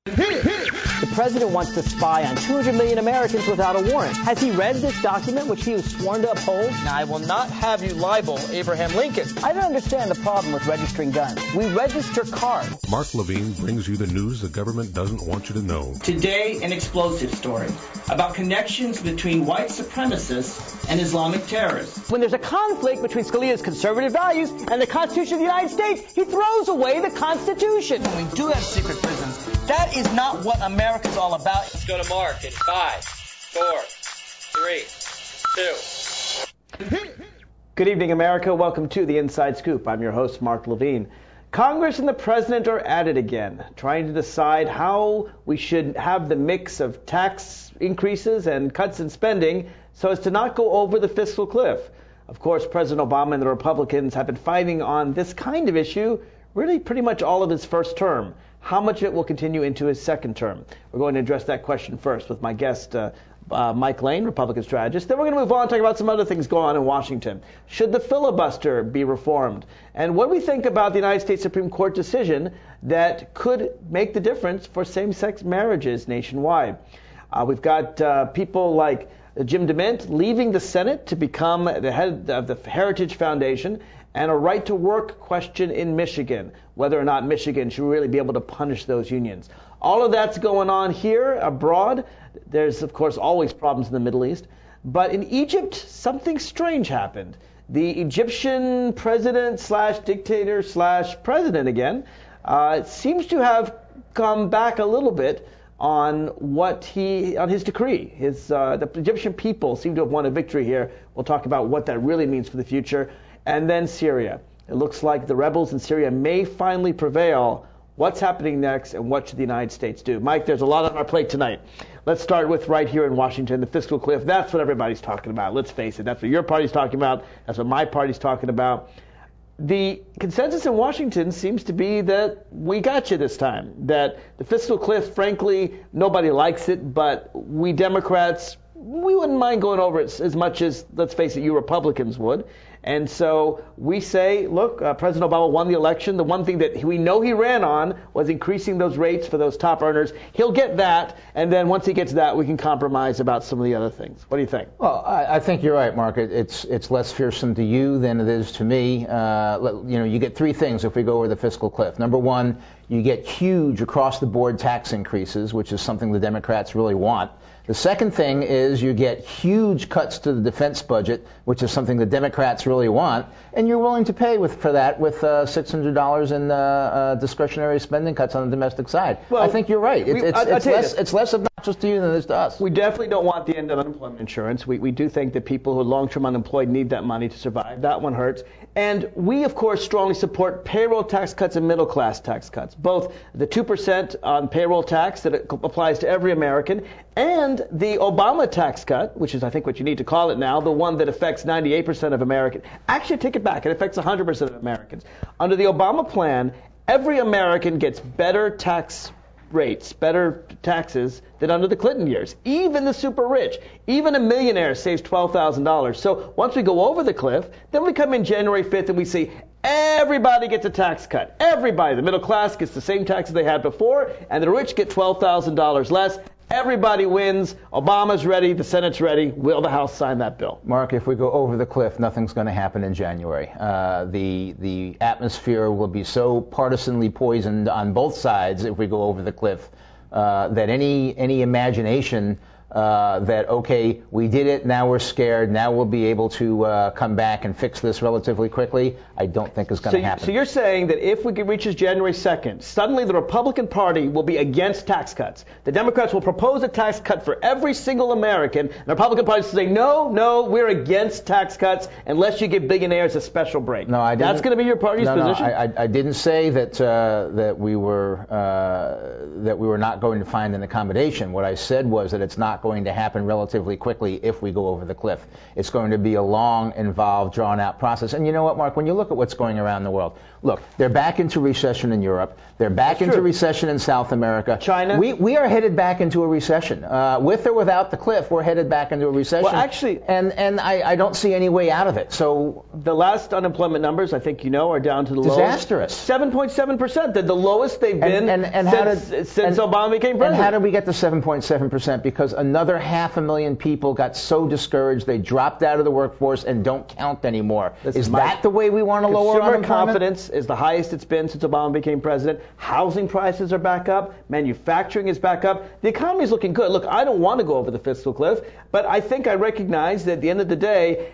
The president wants to spy on 200 million Americans without a warrant. Has he read this document, which he was sworn to uphold? Now, I will not have you libel Abraham Lincoln. I don't understand the problem with registering guns. We register cars. Mark Levine brings you the news the government doesn't want you to know. Today, an explosive story about connections between white supremacists and Islamic terrorists. When there's a conflict between Scalia's conservative values and the Constitution of the United States, he throws away the Constitution. When we do have secret prisons, that is not what America's all about. Let's go to Mark in 5, 4, 3, 2. Good evening, America. Welcome to the Inside Scoop. I'm your host, Mark Levine. Congress and the president are at it again, trying to decide how we should have the mix of tax increases and cuts in spending so as to not go over the fiscal cliff. Of course, President Obama and the Republicans have been fighting on this kind of issue really pretty much all of his first term. How much of it will continue into his second term? We're going to address that question first with my guest, Mike Lane, Republican strategist. Then we're going to move on and talk about some other things going on in Washington. Should the filibuster be reformed? And what do we think about the United States Supreme Court decision that could make the difference for same-sex marriages nationwide? We've got people like Jim DeMint leaving the Senate to become the head of the Heritage Foundation, and a right-to-work question in Michigan, whether or not Michigan should really be able to punish those unions. All of that's going on here abroad. There's, of course, always problems in the Middle East. But in Egypt, something strange happened. The Egyptian president/dictator/president again seems to have come back a little bit on his decree. The Egyptian people seem to have won a victory here. We'll talk about what that really means for the future. And then Syria. It looks like the rebels in Syria may finally prevail. What's happening next, and what should the United States do? Mike, there's a lot on our plate tonight. Let's start with right here in Washington, the fiscal cliff. That's what everybody's talking about. Let's face it. That's what your party's talking about. That's what my party's talking about. The consensus in Washington seems to be that we got you this time. That the fiscal cliff, frankly, nobody likes it, but we Democrats, we wouldn't mind going over it as much as, let's face it, you Republicans would. And so we say, look, President Obama won the election. The one thing that we know he ran on was increasing those rates for those top earners. He'll get that, and then once he gets that, we can compromise about some of the other things. What do you think? Well, I think you're right, Mark. It's less fearsome to you than it is to me. You get three things if we go over the fiscal cliff. Number one, you get huge across-the-board tax increases, which is something the Democrats really want. The second thing is you get huge cuts to the defense budget, which is something the Democrats really want, and you're willing to pay for that with $600 in discretionary spending cuts on the domestic side. Well, I think you're right. It's less obnoxious to you than it is to us. We definitely don't want the end of unemployment insurance. We do think that people who are long-term unemployed need that money to survive. That one hurts. And we, of course, strongly support payroll tax cuts and middle-class tax cuts, both the 2% on payroll tax that applies to every American and the Obama tax cut, which is, I think, what you need to call it now, the one that affects 98% of Americans. Actually, take it back. It affects 100% of Americans. Under the Obama plan, every American gets better tax rates, better taxes than under the Clinton years. Even the super rich, even a millionaire saves $12,000. So once we go over the cliff, then we come in January 5th and we see everybody gets a tax cut. Everybody. The middle class gets the same taxes they had before, and the rich get $12,000 less. Everybody wins. Obama's ready. The Senate's ready. Will the House sign that bill? Mark, if we go over the cliff, nothing's going to happen in January. The atmosphere will be so partisanly poisoned on both sides if we go over the cliff that any imagination that, okay, we did it, now we're scared, now we'll be able to come back and fix this relatively quickly, I don't think is going to happen. So you're saying that if we reaches January 2nd, suddenly the Republican Party will be against tax cuts. The Democrats will propose a tax cut for every single American, and the Republican Party will say, no, we're against tax cuts unless you give billionaires a special break. No, I didn't. That's going to be your party's position? No, I didn't say that we were not going to find an accommodation. What I said was that it's not going to happen relatively quickly if we go over the cliff. It's going to be a long, involved, drawn-out process. And you know what, Mark? When you look at what's going around the world, look, they're back into recession in Europe. They're back into recession in South America. China. We are headed back into a recession. With or without the cliff, we're headed back into a recession. Well, actually, and I don't see any way out of it. So the last unemployment numbers, I think you know, are down to the disastrous. 7.7%. They're the lowest they've been since Obama became president. And how did we get to 7.7%? Because another 500,000 people got so discouraged they dropped out of the workforce and don't count anymore. Is that the way we want to lower unemployment? Consumer confidence is the highest it's been since Obama became president. Housing prices are back up. Manufacturing is back up. The economy is looking good. Look, I don't want to go over the fiscal cliff, but I think I recognize that at the end of the day,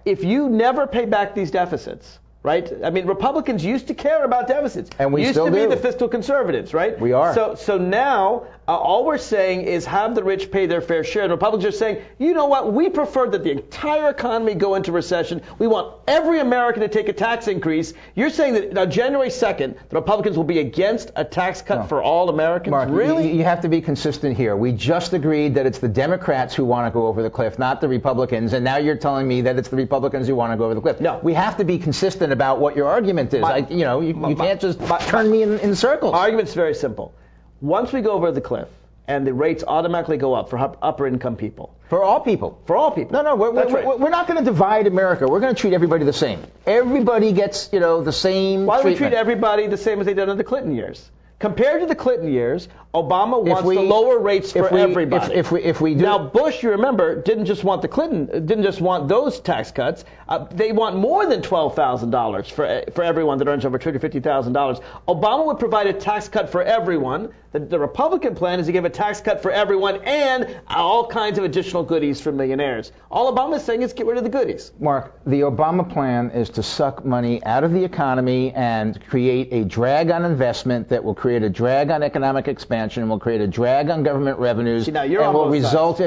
if you never pay back these deficits, right? I mean, Republicans used to care about deficits. And we used still to be do. the fiscal conservatives, right? We are. So now, all we're saying is have the rich pay their fair share. And Republicans are saying, you know what? We prefer that the entire economy go into recession. We want every American to take a tax increase. You're saying that on January 2nd, the Republicans will be against a tax cut for all Americans? Mark, really? You have to be consistent here. We just agreed that it's the Democrats who want to go over the cliff, not the Republicans. And now you're telling me that it's the Republicans who want to go over the cliff. No. We have to be consistent about what your argument is. You can't just turn me in circles. My argument's very simple. Once we go over the cliff and the rates automatically go up for upper income people. For all people. For all people. No, we're not going to divide America. We're going to treat everybody the same. Everybody gets, the same Why do we treatment. treat everybody the same as they did in the Clinton years? Compared to the Clinton years, Obama wants to lower rates for everybody. If we do. Now, Bush, you remember, didn't just want those tax cuts. They want more than $12,000 for everyone that earns over $250,000. Obama would provide a tax cut for everyone. The Republican plan is to give a tax cut for everyone and all kinds of additional goodies for millionaires. All Obama is saying is get rid of the goodies. Mark, the Obama plan is to suck money out of the economy and create a drag on investment that will create a drag on economic expansion, will create a drag on government revenues, See, now you're and on will both result sides.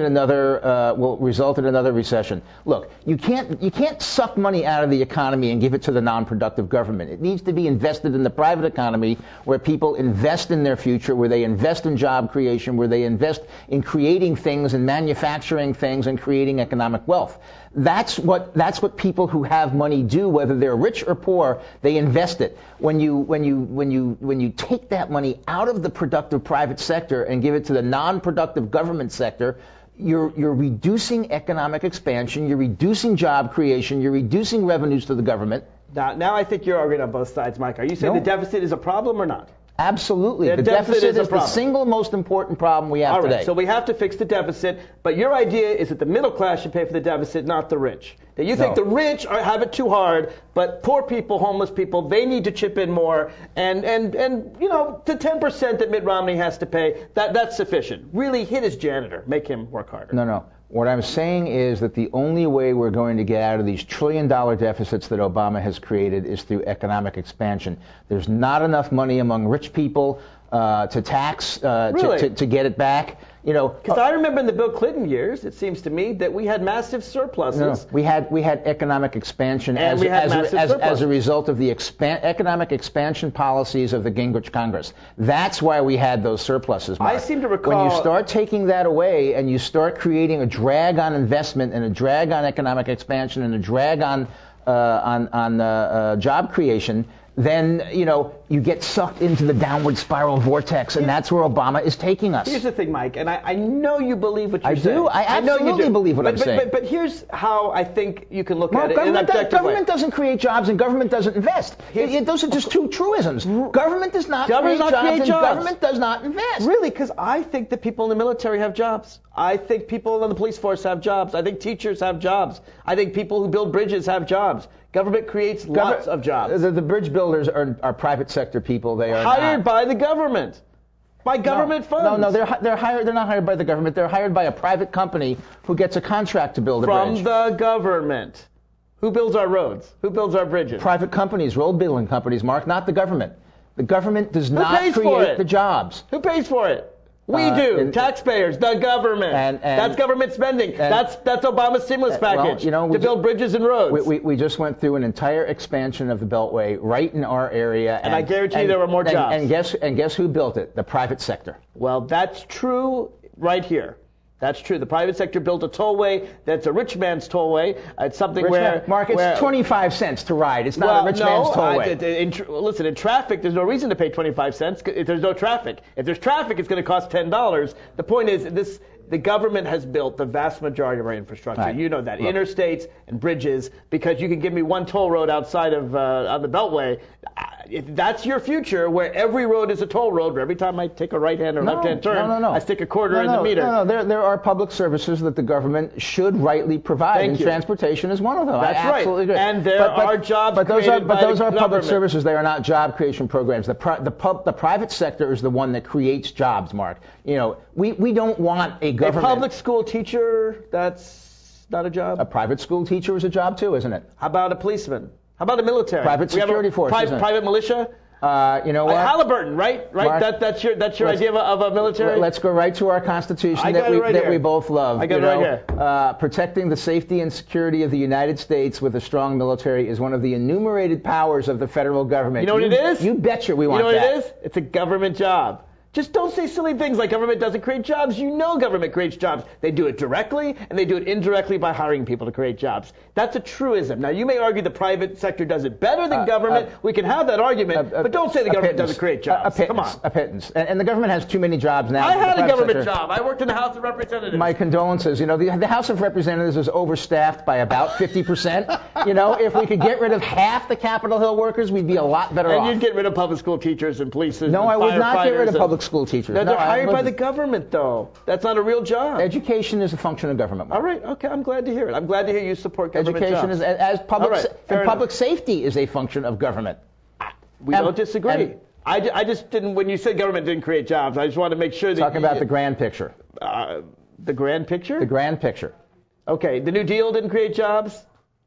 in another recession. Look, you can't suck money out of the economy and give it to the non-productive government. It needs to be invested in the private economy, where people invest in their future, where they invest in job creation, where they invest in creating things and manufacturing things and creating economic wealth. That's what people who have money do, whether they're rich or poor. They invest it. When you take that money out of the productive private sector and give it to the non-productive government sector, you're reducing economic expansion, you're reducing job creation, you're reducing revenues to the government. Now I think you're arguing on both sides, Mike. Are you saying the deficit is a problem or not? Absolutely. The deficit is the single most important problem we have today. So we have to fix the deficit, but your idea is that the middle class should pay for the deficit, not the rich. That you think the rich have it too hard, but poor people, homeless people, they need to chip in more, and the 10% that Mitt Romney has to pay, that's sufficient. Really hit his janitor, make him work harder. No. What I'm saying is that the only way we're going to get out of these trillion-dollar deficits that Obama has created is through economic expansion. There's not enough money among rich people to tax to get it back. Because I remember in the Bill Clinton years, it seems to me that we had massive surpluses. No, we had economic expansion as a result of the economic expansion policies of the Gingrich Congress. That's why we had those surpluses, Mark. I seem to recall when you start taking that away and you start creating a drag on investment and a drag on economic expansion and a drag on job creation, then you get sucked into the downward spiral vortex, and that's where Obama is taking us. Here's the thing, Mike, and I know you believe what you're saying. I do. I absolutely believe what I'm saying. But here's how I think you can look Mark, at it in an objective way. Government doesn't create jobs and government doesn't invest. Those are just two truisms. Government does not create jobs and government does not invest. Really? Because I think that people in the military have jobs. I think people in the police force have jobs. I think teachers have jobs. I think people who build bridges have jobs. Government creates lots of jobs. The bridge builders are private sector people. They are hired by the government, by government funds. No, they're hired. They're not hired by the government. They're hired by a private company who gets a contract to build a bridge. From the government. Who builds our roads? Who builds our bridges? Private companies, road building companies, Mark, not the government. The government does not create the jobs. Who pays for it? We do. Taxpayers, the government. And that's government spending. That's Obama's stimulus package to build bridges and roads. We just went through an entire expansion of the Beltway right in our area. And I guarantee you there were more jobs. And guess who built it? The private sector. Well, that's true right here. That's true. The private sector built a tollway that's a rich man's tollway. It's something Mark, it's 25 cents to ride. It's not a rich man's tollway. Listen, in traffic, there's no reason to pay 25 cents if there's no traffic. If there's traffic, it's going to cost $10. The point is, the government has built the vast majority of our infrastructure. Right. You know that. Look. Interstates and bridges, because you can give me one toll road outside of on the Beltway. If that's your future, where every road is a toll road, where every time I take a right-hand or left-hand turn, I stick a quarter in the meter. No, there are public services that the government should rightly provide, and transportation is one of them. That's right. Agree. And there are jobs created by those the are government. Public services. They are not job creation programs. The private sector is the one that creates jobs, Mark. You know, we don't want a government. A public school teacher, that's not a job? A private school teacher is a job too, isn't it? How about a policeman? How about a military? Private security force. Private militia? You know what? Halliburton, right? Mark, that's your idea of a military? Let's go right to our Constitution that we both love. I got it right here. Protecting the safety and security of the United States with a strong military is one of the enumerated powers of the federal government. You know what it is? You betcha we want that. You know what it is? It's a government job. Just don't say silly things like government doesn't create jobs. You know government creates jobs. They do it directly, and they do it indirectly by hiring people to create jobs. That's a truism. Now, you may argue the private sector does it better than government. We can have that argument, but don't say the government doesn't create jobs. Come on. A pittance. And the government has too many jobs now. I had a government job. I worked in the House of Representatives. My condolences. You know, the House of Representatives is overstaffed by about 50%. You know, if we could get rid of half the Capitol Hill workers, we'd be a lot better off. And you'd get rid of public school teachers and police and No, I would not get rid of public school teachers. They're hired by the government, though. That's not a real job. Education is a function of government. Mark. All right. Okay. I'm glad to hear it. I'm glad to hear you support government Education jobs. is public safety is a function of government. We don't disagree. I just didn't. When you said government didn't create jobs, I just wanted to make sure that talking about the grand picture. The grand picture. The grand picture. Okay. The New Deal didn't create jobs.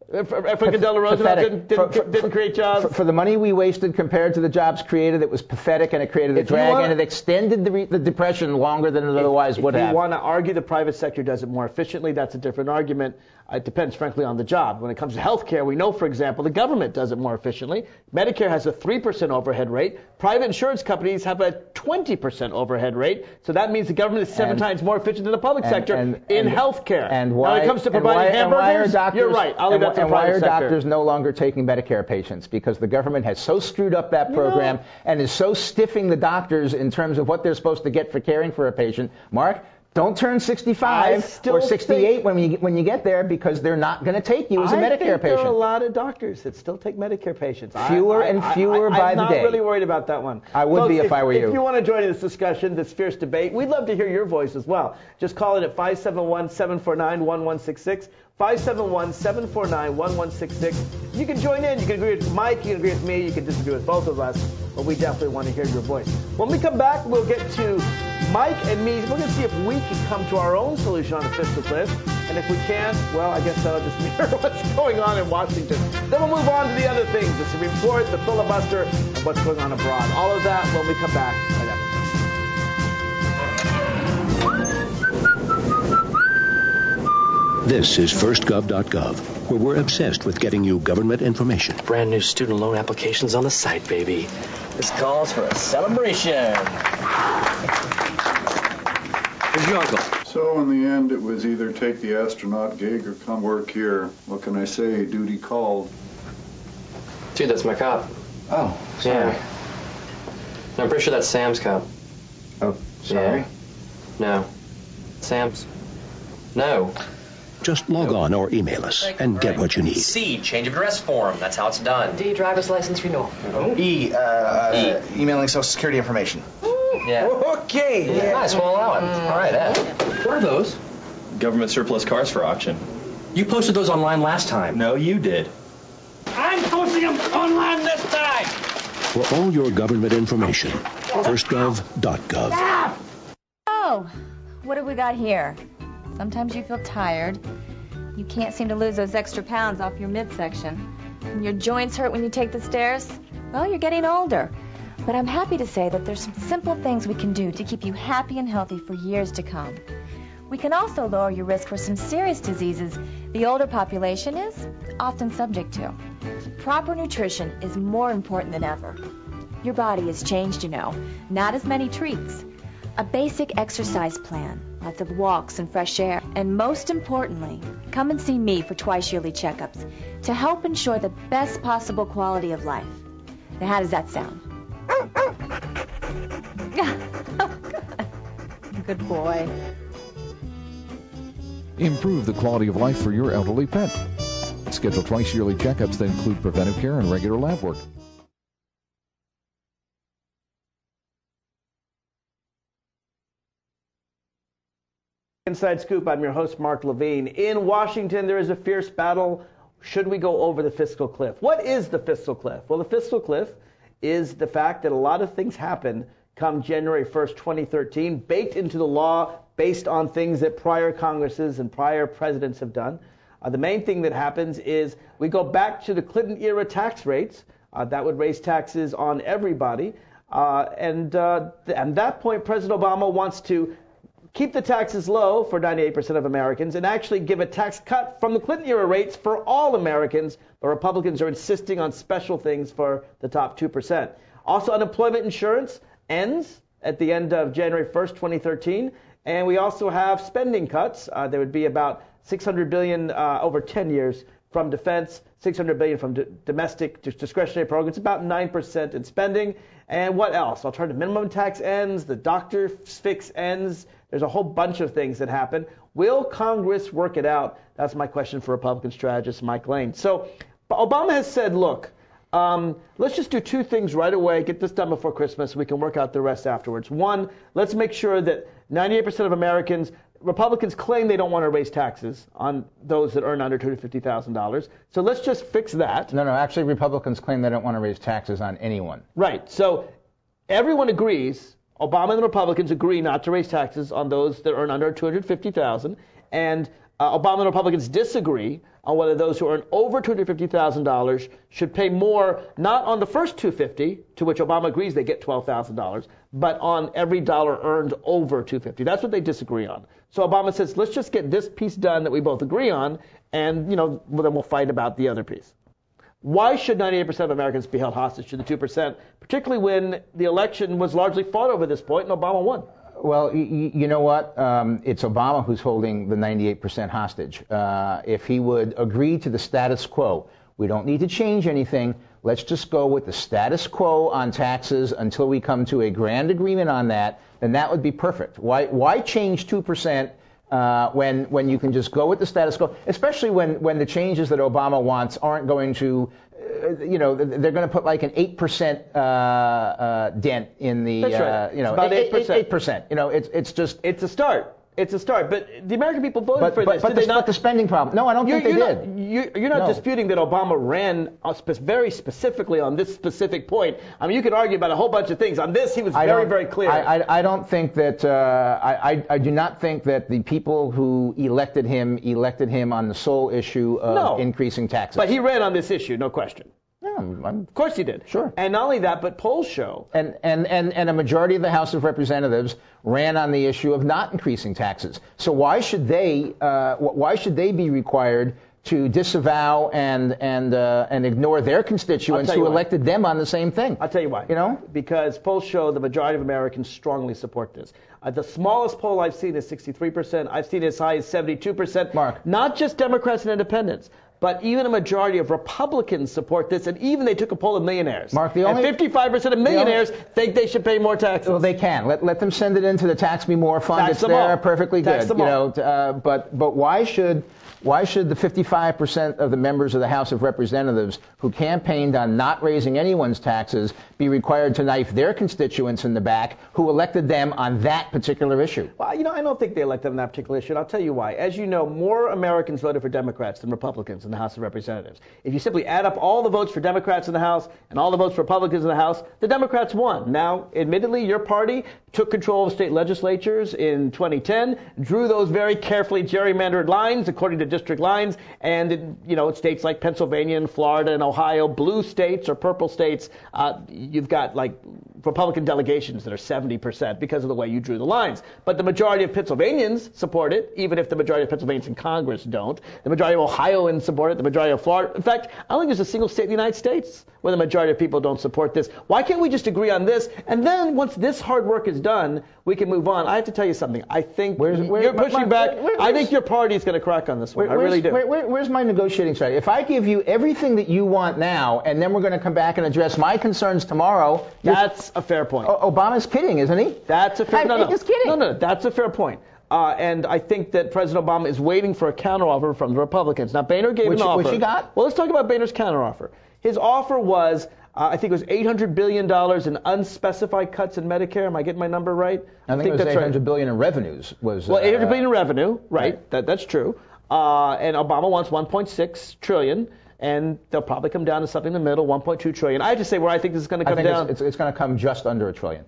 Franklin Delano Roosevelt didn't create jobs. For the money we wasted compared to the jobs created, it was pathetic, and it created a drag, and it extended the Depression longer than it otherwise would have. If you want to argue the private sector does it more efficiently, that's a different argument. It depends, frankly, on the job. When it comes to health care, we know, for example, the government does it more efficiently. Medicare has a 3% overhead rate. Private insurance companies have a 20% overhead rate. So that means the government is 7 times more efficient than the public sector in health care. And why, when it comes to providing hamburgers, you're right. I'll leave that to the private sector. And why are doctors no longer taking Medicare patients? Because the government has so screwed up that program and is so stiffing the doctors in terms of what they're supposed to get for caring for a patient. Mark, don't turn 65 or 68 when you get there, because they're not going to take you as a Medicare patient. There are a lot of doctors that still take Medicare patients. Fewer and fewer by the day. I'm not really worried about that one. I would be if I were you. If you want to join in this discussion, this fierce debate, we'd love to hear your voice as well. Just call it at 571-749-1166. 571-749-1166. You can join in. You can agree with Mike. You can agree with me. You can disagree with both of us. But we definitely want to hear your voice. When we come back, we'll get to Mike and me. We're going to see if we can come to our own solution on the fiscal cliff. And if we can't, well, I guess that'll just mirror what's going on in Washington. Then we'll move on to the other things, the Supreme Court, the filibuster, and what's going on abroad. All of that when we come back right after. This is firstgov.gov, where we're obsessed with getting you government information. Brand new student loan applications on the site, baby. This calls for a celebration. Where's your uncle? So in the end, it was either take the astronaut gig or come work here. What can I say? Duty called. Dude, that's my cop. Oh, sorry. Yeah. No, I'm pretty sure that's Sam's cop. Oh, sorry. Yeah. No. Sam's? No. Just log on or email us and get what you need. C, change of address form. That's how it's done. D, driver's license renewal. E, emailing Social Security information. Yeah. Okay. Yeah. Nice, we'll allow it. All right, What are those? Government surplus cars for auction. You posted those online last time. No, you did. I'm posting them online this time. For all your government information, firstgov.gov. Oh, what have we got here? Sometimes you feel tired. You can't seem to lose those extra pounds off your midsection. And your joints hurt when you take the stairs. Well, you're getting older. But I'm happy to say that there's some simple things we can do to keep you happy and healthy for years to come. We can also lower your risk for some serious diseases the older population is often subject to. Proper nutrition is more important than ever. Your body has changed, you know. Not as many treats. A basic exercise plan, lots of walks and fresh air. And most importantly, come and see me for twice yearly checkups to help ensure the best possible quality of life. Now, how does that sound? Good boy. Improve the quality of life for your elderly pet. Schedule twice yearly checkups that include preventive care and regular lab work. Inside Scoop, I'm your host, Mark Levine. In Washington, there is a fierce battle. Should we go over the fiscal cliff? What is the fiscal cliff? Well, the fiscal cliff is the fact that a lot of things happen come January 1st, 2013, baked into the law based on things that prior Congresses and prior presidents have done. The main thing that happens is we go back to the Clinton-era tax rates. That would raise taxes on everybody. And at that point, President Obama wants to keep the taxes low for 98% of Americans and actually give a tax cut from the Clinton-era rates for all Americans, but Republicans are insisting on special things for the top 2%. Also, unemployment insurance ends at the end of January 1st, 2013, and we also have spending cuts. There would be about $600 billion over 10 years from defense, $600 billion from domestic discretionary programs, about 9% in spending. And what else? Alternative minimum tax ends, the doctor fix ends. There's a whole bunch of things that happen. Will Congress work it out? That's my question for Republican strategist Mike Lane. So Obama has said, look, let's just do two things right away, get this done before Christmas, we can work out the rest afterwards. One, let's make sure that 98% of Americans, Republicans claim they don't want to raise taxes on those that earn under $250,000. So let's just fix that. No, actually Republicans claim they don't want to raise taxes on anyone. Right. So everyone agrees, Obama and the Republicans agree not to raise taxes on those that earn under $250,000, and Obama and Republicans disagree on whether those who earn over $250,000 should pay more, not on the first $250,000, to which Obama agrees they get $12,000, but on every dollar earned over $250,000. That's what they disagree on. So Obama says, let's just get this piece done that we both agree on, and then we'll fight about the other piece. Why should 98% of Americans be held hostage to the 2%, particularly when the election was largely fought over this point and Obama won? Well, you know what? It's Obama who's holding the 98% hostage. If he would agree to the status quo, we don't need to change anything. Let's just go with the status quo on taxes until we come to a grand agreement on that, then that would be perfect. Why change 2%? When you can just go with the status quo, especially when the changes that Obama wants aren't going to, they're going to put like an 8% dent in the, That's right. It's about 8%. 8%. It's a start. It's a start, but the American people voted for this. Did they not? The spending problem. No, I don't think they did. You're not disputing that Obama ran very specifically on this specific point. I mean, you could argue about a whole bunch of things. On this, he was very clear. I don't think that. I do not think that the people who elected him on the sole issue of increasing taxes. But he ran on this issue, no question. Of course he did. Sure. And not only that, but polls show. And a majority of the House of Representatives ran on the issue of not increasing taxes. So why should they be required to disavow and ignore their constituents who elected them on the same thing? I'll tell you why. Because polls show the majority of Americans strongly support this. The smallest poll I've seen is 63%. I've seen as high as 72%. Mark. Not just Democrats and independents, but even a majority of Republicans support this, and even they took a poll of millionaires. Mark, and 55% of millionaires think they should pay more taxes. Well, they can. Let them send it into the Tax Me More fund. It's there, perfectly good. But why should the 55% of the members of the House of Representatives who campaigned on not raising anyone's taxes be required to knife their constituents in the back who elected them on that particular issue? Well, I don't think they elected them on that particular issue, and I'll tell you why. As you know, more Americans voted for Democrats than Republicans in the House of Representatives. If you simply add up all the votes for Democrats in the House and all the votes for Republicans in the House, the Democrats won. Now, admittedly, your party took control of state legislatures in 2010, drew those very carefully gerrymandered lines according to district lines, and in states like Pennsylvania and Florida and Ohio, blue states or purple states, you've got like Republican delegations that are 70% because of the way you drew the lines. But the majority of Pennsylvanians support it, even if the majority of Pennsylvanians in Congress don't. The majority of Ohioans support it. The majority of Florida. In fact, I don't think there's a single state in the United States where the majority of people don't support this. Why can't we just agree on this? And then once this hard work is done, we can move on. I have to tell you something. I think you're pushing back. I think your party is going to crack on this one. I really do. Where's my negotiating strategy? If I give you everything that you want now, and then we're going to come back and address my concerns tomorrow. That's a fair point. Obama's kidding, isn't he? That's a fair. No, just kidding. No, that's a fair point. And I think that President Obama is waiting for a counteroffer from the Republicans. Now, Boehner gave an offer. Which he got? Well, let's talk about Boehner's counteroffer. His offer was, I think it was $800 billion in unspecified cuts in Medicare. Am I getting my number right? I think it was $800 billion in revenues. Well, $800 billion in revenue, right? That's true. And Obama wants $1.6 trillion. And they'll probably come down to something in the middle, $1.2 trillion. I have to say where I think this is going to come down. It's going to come just under $1 trillion.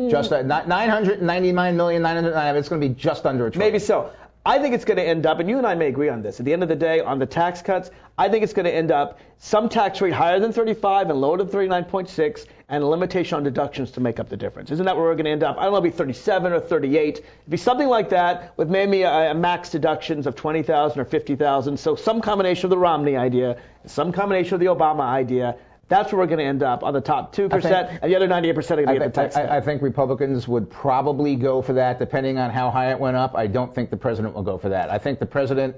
Just $999,999. It's going to be just under $1 trillion. Maybe so. I think it's going to end up, and you and I may agree on this, at the end of the day, on the tax cuts, I think it's going to end up some tax rate higher than 35 and lower than 39.6, and a limitation on deductions to make up the difference. Isn't that where we're going to end up? I don't know, it'll be 37 or 38. It'd be something like that with maybe a max deductions of 20,000 or 50,000. So some combination of the Romney idea, some combination of the Obama idea. That's where we're going to end up on the top 2%, and the other 98% are going to be at the tax cut. I think Republicans would probably go for that, depending on how high it went up. I don't think the president will go for that. I think the president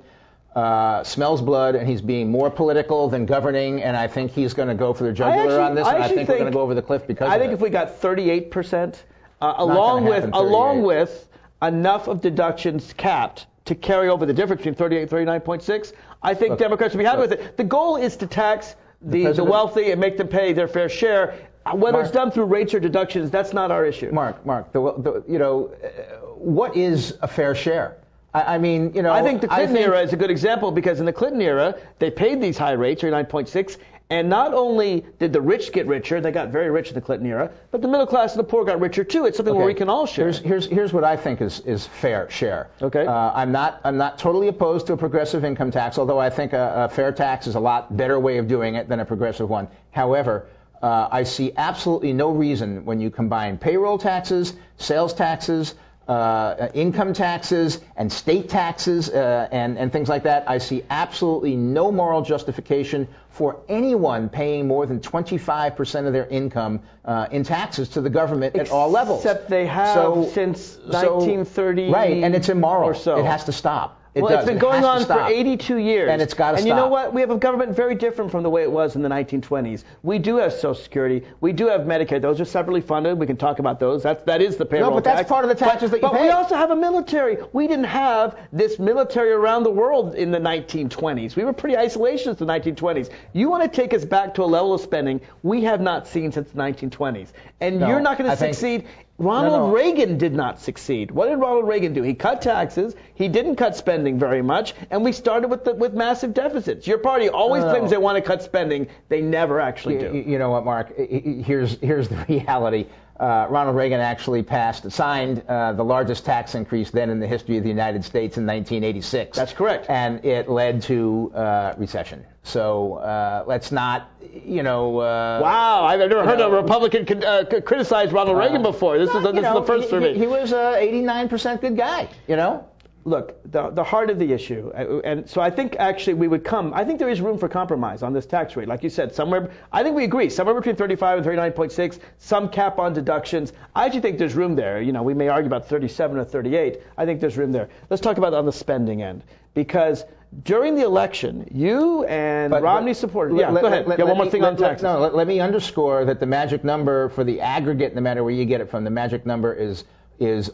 smells blood, and he's being more political than governing, and I think he's going to go for the jugular on this, and I think we're going to go over the cliff because of it. I think if we got 38%, along with enough of deductions capped to carry over the difference between 38 and 39.6, I think Democrats would be happy with it. The goal is to tax the wealthy and make them pay their fair share. Whether it's done through rates or deductions, that's not our issue. Mark, what is a fair share? I mean, I think the Clinton era is a good example because in the Clinton era, they paid these high rates, 39.6, and not only did the rich get richer, they got very rich in the Clinton era, but the middle class and the poor got richer too. It's something where we can all share. Here's what I think is fair share. Okay. I'm not totally opposed to a progressive income tax, although I think a fair tax is a lot better way of doing it than a progressive one. However, I see absolutely no reason when you combine payroll taxes, sales taxes, income taxes and state taxes and things like that. I see absolutely no moral justification for anyone paying more than 25% of their income in taxes to the government at all levels. Except they have since 1930. Right, and it's immoral. Or so. It has to stop. It's been going on for 82 years. And it's got to stop. And you know what? We have a government very different from the way it was in the 1920s. We do have Social Security. We do have Medicare. Those are separately funded. We can talk about those. That is the payroll tax. No, but that's part of the taxes that you pay. But we also have a military. We didn't have this military around the world in the 1920s. We were pretty isolationist in the 1920s. You want to take us back to a level of spending we have not seen since the 1920s. And you're not going to succeed. Ronald Reagan did not succeed. What did Ronald Reagan do? He cut taxes. He didn't cut spending very much, and we started with massive deficits. Your party always claims they want to cut spending. They never actually do. You know what, Mark? Here's the reality. Ronald Reagan actually signed the largest tax increase then in the history of the United States in 1986. That's correct. And it led to recession. So let's not, wow, I've never heard a Republican criticize Ronald Reagan before. This is the first for me. He was an 89% good guy, Look, the heart of the issue, and so I think actually I think there is room for compromise on this tax rate. Like you said, I think we agree, somewhere between 35 and 39.6, some cap on deductions. I actually think there's room there. We may argue about 37 or 38. I think there's room there. Let's talk about on the spending end, because during the election, you and Romney supported. Go ahead. One more thing on taxes. Let me underscore that the magic number for the aggregate, no matter where you get it from, the magic number is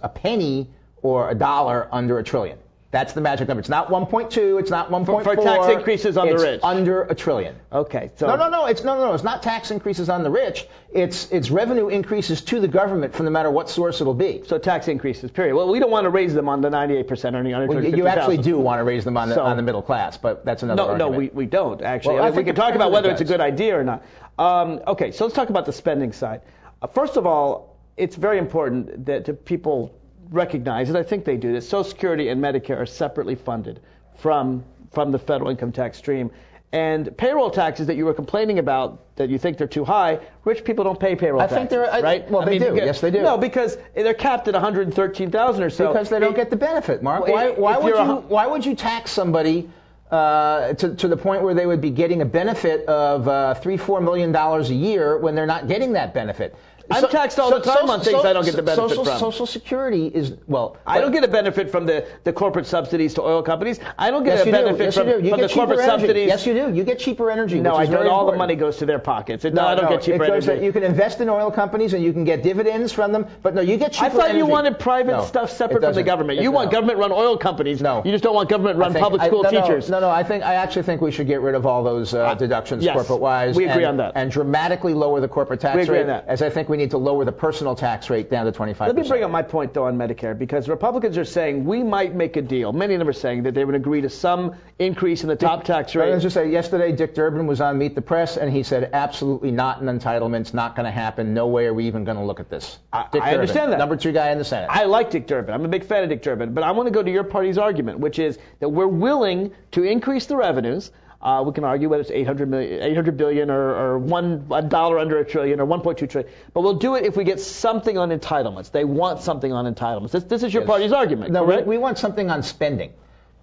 a penny or $1 under $1 trillion. That's the magic number. It's not 1.2. It's not 1.4. For tax increases on the rich. It's under $1 trillion. Okay. So No. It's not tax increases on the rich. It's revenue increases to the government from no matter what source it'll be. So tax increases, period. Well, we don't want to raise them on the 98% earning under $250,000. You actually do want to raise them on the middle class, but that's another argument. No, we don't actually. Well, we can talk about whether it's a good idea or not. Okay, so let's talk about the spending side. First of all, it's very important that people recognize, and I think they do, that Social Security and Medicare are separately funded from the federal income tax stream. And payroll taxes that you were complaining about, that you think they're too high, rich people don't pay payroll taxes. I think they're right. Well, they do. Yes, they do. No, because they're capped at 113,000 or so. Because they don't get the benefit, Mark. Why would you tax somebody to the point where they would be getting a benefit of $3-4 million a year when they're not getting that benefit? I'm taxed all the time on things I don't get the benefit from. Social Security is, well... I don't get a benefit from the corporate subsidies to oil companies. I don't get a benefit from the corporate subsidies. Yes, you do. You get cheaper energy. No, I don't. All important. The money goes to their pockets. I don't get cheaper energy. You can invest in oil companies and you can get dividends from them, but no, you get cheaper energy. I thought you wanted private stuff separate from the government. You want government-run oil companies. No. You just don't want government-run public school teachers. No, I actually think we should get rid of all those deductions corporate-wise. We agree on that. And dramatically lower the corporate tax rate. We agree on that. As I think we need to lower the personal tax rate down to 25%. Let me bring up my point, though, on Medicare, because Republicans are saying we might make a deal. Many of them are saying that they would agree to some increase in the top tax rate. Let's just say yesterday Dick Durbin was on Meet the Press, and he said absolutely not in entitlements, not going to happen. No way are we even going to look at this. Dick Durbin, understand that. Number 2 guy in the Senate. I like Dick Durbin. I'm a big fan of Dick Durbin. But I want to go to your party's argument, which is that we're willing to increase the revenues. We can argue whether it's 800 billion or $1 under a trillion or 1.2 trillion. But we'll do it if we get something on entitlements. They want something on entitlements. This is your party's argument, no, correct? We want something on spending.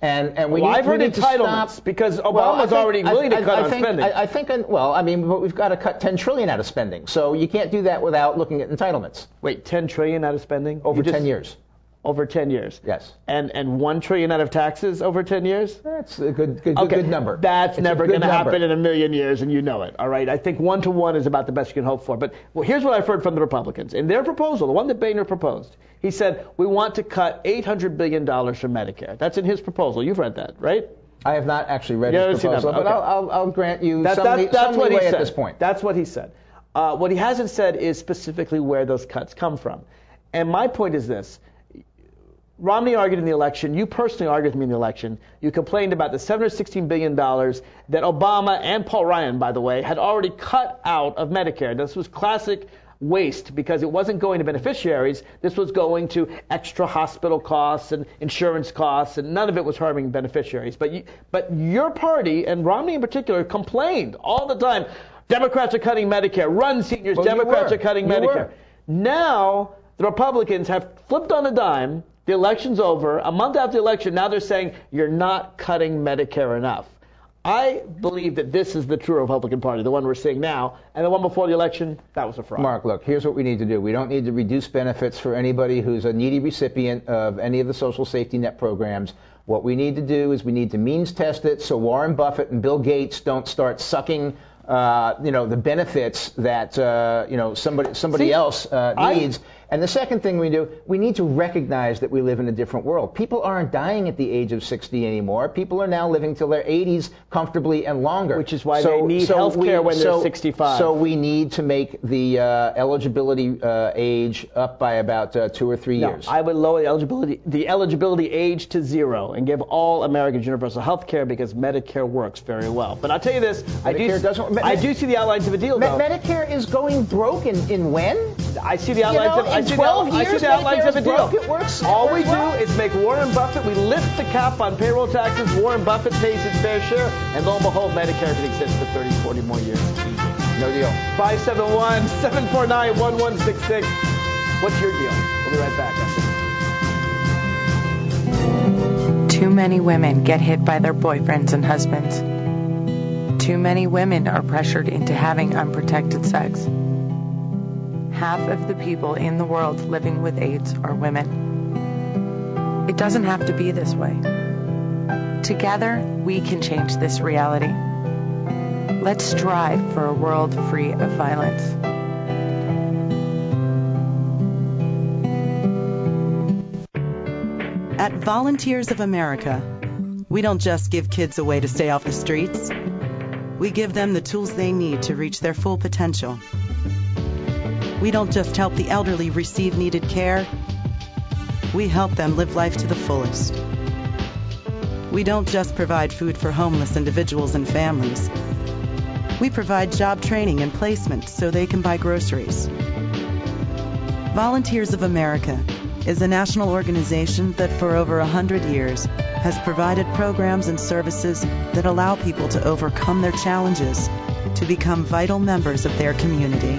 And I've heard entitlements because Obama's already willing to cut on spending. I think, but we've got to cut $10 trillion out of spending. So you can't do that without looking at entitlements. Wait, $10 trillion out of spending? Over 10 years. Over 10 years. Yes. And $1 trillion out of taxes over 10 years? That's a good number. That's never going to happen in a million years, and you know it. All right. I think 1-to-1 is about the best you can hope for. But here's what I've heard from the Republicans. In their proposal, the one that Boehner proposed, he said, we want to cut $800 billion from Medicare. That's in his proposal. You've read that, right? I have not actually read his proposal, but I'll grant you some leeway at this point. That's what he said. What he hasn't said is specifically where those cuts come from. And my point is this. Romney argued in the election. You personally argued with me in the election. You complained about the $716 billion that Obama and Paul Ryan, by the way, had already cut out of Medicare. This was classic waste because it wasn't going to beneficiaries. This was going to extra hospital costs and insurance costs, and none of it was harming beneficiaries. But your party, and Romney in particular, complained all the time. Democrats are cutting Medicare. Run, seniors. Democrats are cutting Medicare. Now the Republicans have flipped on a dime. The election's over. A month after the election, now they're saying you're not cutting Medicare enough. I believe that this is the true Republican Party, the one we're seeing now, and the one before the election, that was a fraud. Mark, look, here's what we need to do. We don't need to reduce benefits for anybody who's a needy recipient of any of the social safety net programs. What we need to do is we need to means test it so Warren Buffett and Bill Gates don't start sucking the benefits that somebody else needs. And the second thing we do, we need to recognize that we live in a different world. People aren't dying at the age of 60 anymore. People are now living till their 80s comfortably and longer. Which is why they need health care when they're 65. So we need to make the eligibility age up by about 2 or 3 years. I would lower the eligibility age to 0 and give all Americans universal health care because Medicare works very well. But I'll tell you this, I do see the outlines of a deal, though. Medicare is going broke in when? I see the outlines of a deal. All we do is make Warren Buffett, we lift the cap on payroll taxes, Warren Buffett pays his fair share, and lo and behold, Medicare can exist for 30, 40 more years. No deal. 571-749-1166. What's your deal? We'll be right back after. Too many women get hit by their boyfriends and husbands. Too many women are pressured into having unprotected sex. Half of the people in the world living with AIDS are women. It doesn't have to be this way. Together, we can change this reality. Let's strive for a world free of violence. At Volunteers of America, we don't just give kids a way to stay off the streets. We give them the tools they need to reach their full potential. We don't just help the elderly receive needed care. We help them live life to the fullest. We don't just provide food for homeless individuals and families. We provide job training and placement so they can buy groceries. Volunteers of America is a national organization that for over 100 years has provided programs and services that allow people to overcome their challenges, to become vital members of their community.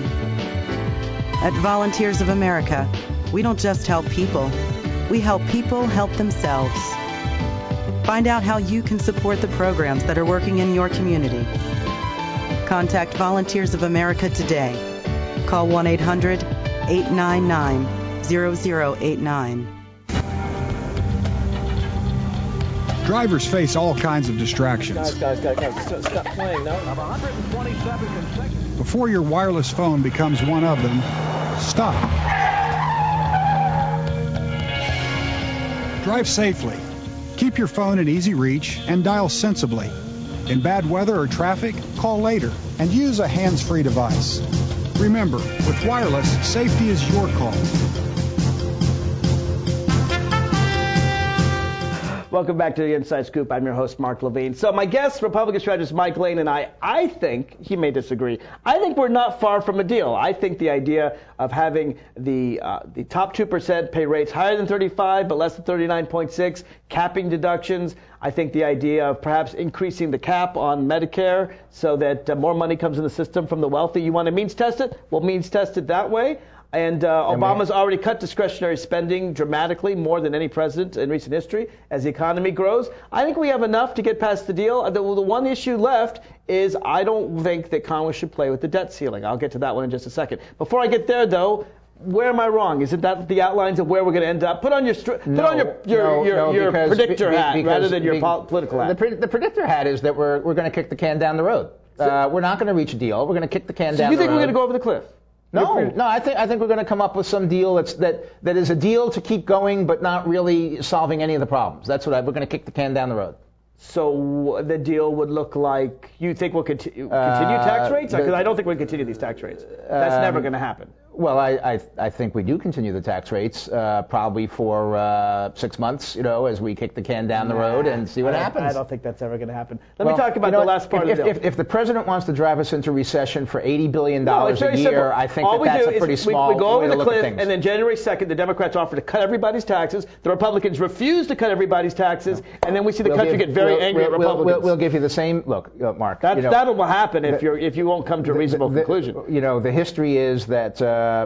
At Volunteers of America, we don't just help people, we help people help themselves. Find out how you can support the programs that are working in your community. Contact Volunteers of America today. Call 1-800-899-0089. Drivers face all kinds of distractions. Guys, stop playing, no? Before your wireless phone becomes one of them, stop. Drive safely. Keep your phone in easy reach and dial sensibly. In bad weather or traffic, call later and use a hands-free device. Remember, with wireless, safety is your call. Welcome back to the Inside Scoop. I'm your host, Mark Levine. So my guest, Republican strategist Mike Lane, and I think, he may disagree, I think we're not far from a deal. I think the idea of having the top 2% pay rates higher than 35 but less than 39.6, capping deductions, I think the idea of perhaps increasing the cap on Medicare so that more money comes in the system from the wealthy. You want to means test it? Well, means test it that way. And Obama's already cut discretionary spending dramatically, more than any president in recent history, as the economy grows. I think we have enough to get past the deal. The one issue left is I don't think that Congress should play with the debt ceiling. I'll get to that one in just a second. Before I get there, though, where am I wrong? Isn't that the outlines of where we're going to end up? Put on your predictor hat rather than your political hat. The predictor hat is that we're going to kick the can down the road. We're not going to reach a deal. We're going to kick the can down the road. So you think we're going to go over the cliff? No, I think we're going to come up with some deal that is a deal to keep going, but not really solving any of the problems. That's what we're going to kick the can down the road. So the deal would look like, you think we'll continue tax rates? Because I don't think we'll continue these tax rates. That's never going to happen. Well, I think we do continue the tax rates probably for 6 months, as we kick the can down the road and see what happens. I don't think that's ever going to happen. Let me talk about the last part of the deal. If the president wants to drive us into recession for $80 billion a year, simple. I think that's a pretty small we go over way to the look at cliff, things. and then January 2nd, the Democrats offer to cut everybody's taxes. The Republicans refuse to cut everybody's taxes, and then we see the country get very angry at Republicans. We'll give you the same look, Mark. That will happen if you won't come to a reasonable conclusion. The history is that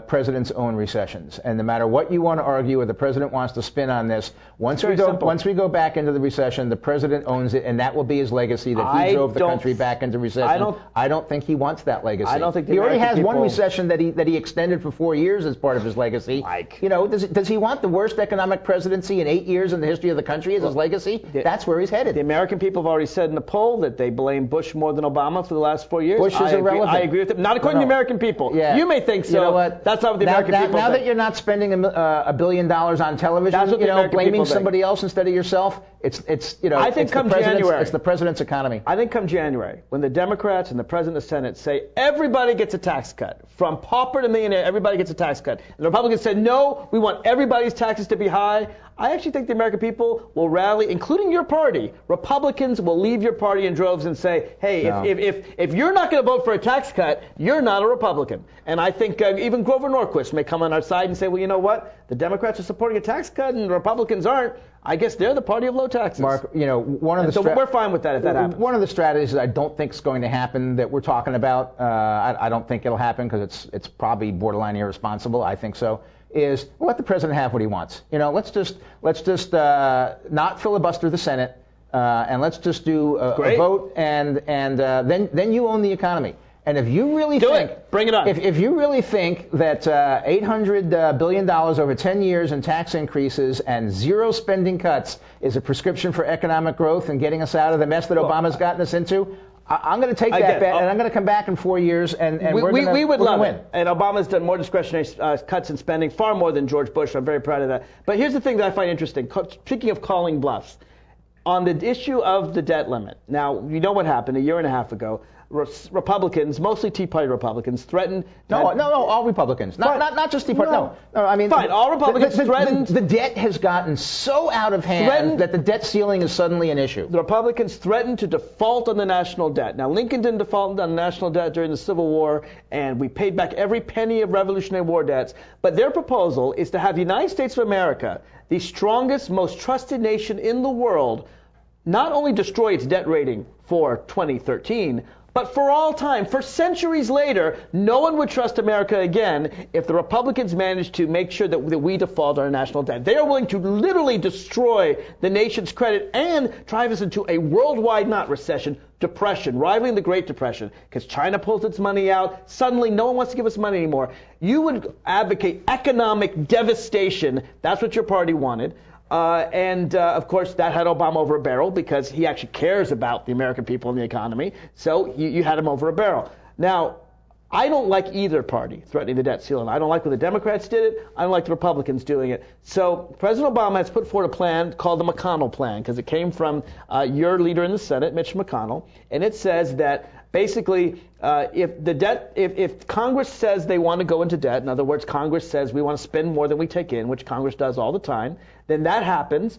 presidents own recessions, and no matter what you want to argue or the president wants to spin on this, once we go back into the recession, the president owns it, and that will be his legacy, that he drove the country back into recession. I don't think he wants that legacy. I don't think he already has one recession that he extended for 4 years as part of his legacy. Does he want the worst economic presidency in 8 years in the history of the country as his legacy? That's where he's headed. The American people have already said in the poll that they blame Bush more than Obama for the last 4 years. Bush is irrelevant. I agree with it. Not according to the American people. Yeah. You may think so. You know what? That's not what the American people think. Now that you're not spending $1 billion on television, that's what blaming somebody else instead of yourself, I think come January, it's the president's economy. I think come January, when the Democrats and the President of the Senate say everybody gets a tax cut, from pauper to millionaire, everybody gets a tax cut, and the Republicans said no, we want everybody's taxes to be high, I actually think the American people will rally, including your party. Republicans will leave your party in droves and say, hey, if you're not going to vote for a tax cut, you're not a Republican. And I think even Grover Norquist may come on our side and say, well, you know what? The Democrats are supporting a tax cut and the Republicans aren't. I guess they're the party of low taxes. Mark, we're fine with that if that happens. One of the strategies that I don't think is going to happen that we're talking about, I don't think it'll happen because it's probably borderline irresponsible. I think so. Is let the president have what he wants. Let's just not filibuster the Senate, and let's just do a vote, and then you own the economy. And if you really bring it on. If you really think that $800 billion over 10 years in tax increases and zero spending cuts is a prescription for economic growth and getting us out of the mess that Obama's gotten us into, I'm going to take that bet, and I'm going to come back in 4 years, and we're going to win. We would love it. And Obama's done more discretionary cuts in spending, far more than George Bush. I'm very proud of that. But here's the thing that I find interesting. Speaking of calling bluffs, on the issue of the debt limit. Now, you know what happened a year and a half ago. Republicans, mostly Tea Party Republicans, threatened. No, all Republicans. Not just Tea Party. No, I mean. Fine, all Republicans threatened. The debt has gotten so out of hand that the debt ceiling is suddenly an issue. The Republicans threatened to default on the national debt. Now, Lincoln didn't default on the national debt during the Civil War, and we paid back every penny of Revolutionary War debts. But their proposal is to have the United States of America the strongest, most trusted nation in the world, not only destroy its debt rating for 2013, but for all time, for centuries later, no one would trust America again if the Republicans managed to make sure that we default on our national debt. They are willing to literally destroy the nation's credit and drive us into a worldwide, not recession, depression, rivaling the Great Depression, because China pulls its money out. Suddenly, no one wants to give us money anymore. You would advocate economic devastation. That's what your party wanted. Of course, that had Obama over a barrel because he actually cares about the American people and the economy. So you had him over a barrel. Now, I don't like either party threatening the debt ceiling. I don't like when the Democrats did it. I don't like the Republicans doing it. So President Obama has put forward a plan called the McConnell Plan because it came from your leader in the Senate, Mitch McConnell. And it says that basically, if Congress says they want to go into debt, in other words, Congress says we want to spend more than we take in, which Congress does all the time, then that happens.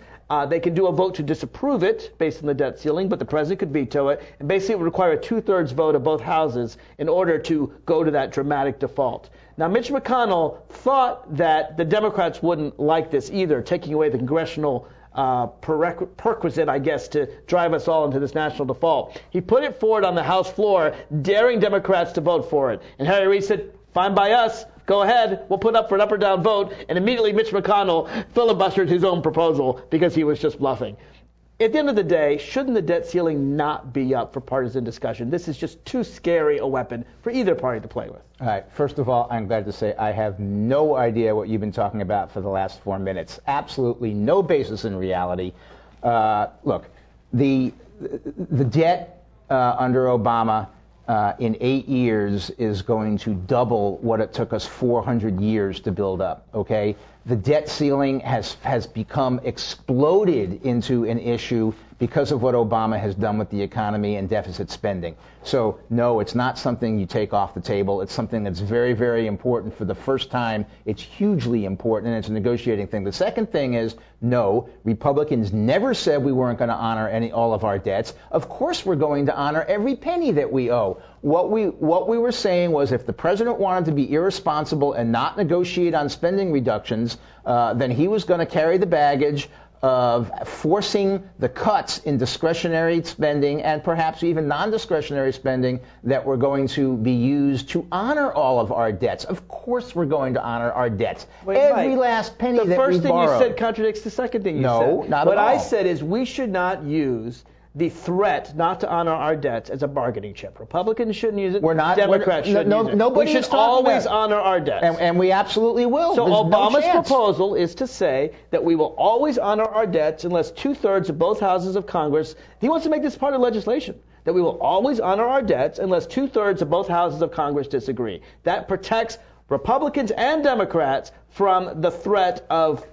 They can do a vote to disapprove it based on the debt ceiling, but the president could veto it. And basically, it would require a 2/3 vote of both houses in order to go to that dramatic default. Now, Mitch McConnell thought that the Democrats wouldn't like this either, taking away the congressional perquisite, I guess, to drive us all into this national default. He put it forward on the House floor, daring Democrats to vote for it. And Harry Reid said, fine by us. Go ahead. We'll put up for an up or down vote. And immediately Mitch McConnell filibustered his own proposal because he was just bluffing. At the end of the day, shouldn't the debt ceiling not be up for partisan discussion? This is just too scary a weapon for either party to play with. All right. First of all, I'm glad to say I have no idea what you've been talking about for the last 4 minutes. Absolutely no basis in reality. Look, the debt under Obama in 8 years is going to double what it took us 400 years to build up, okay? The debt ceiling has become exploded into an issue because of what Obama has done with the economy and deficit spending. So, no, it's not something you take off the table. It's something that's very, very important for the first time. It's hugely important, and it's a negotiating thing. The second thing is, no, Republicans never said we weren't going to honor all of our debts. Of course we're going to honor every penny that we owe. What we were saying was if the president wanted to be irresponsible and not negotiate on spending reductions, then he was going to carry the baggage of forcing the cuts in discretionary spending and perhaps even non-discretionary spending that were going to be used to honor all of our debts. Of course we're going to honor our debts. Every last penny that we borrow. The first thing you said contradicts the second thing you said. No, not at all. What I said is we should not use the threat not to honor our debts as a bargaining chip. Republicans shouldn't use it. Democrats shouldn't use it. Nobody we should always honor our debts. And we absolutely will. So There's Obama's no chance. proposal is to say that we will always honor our debts unless 2/3 of both houses of Congress, he wants to make this part of legislation, that we will always honor our debts unless 2/3 of both houses of Congress disagree. That protects Republicans and Democrats from the threat of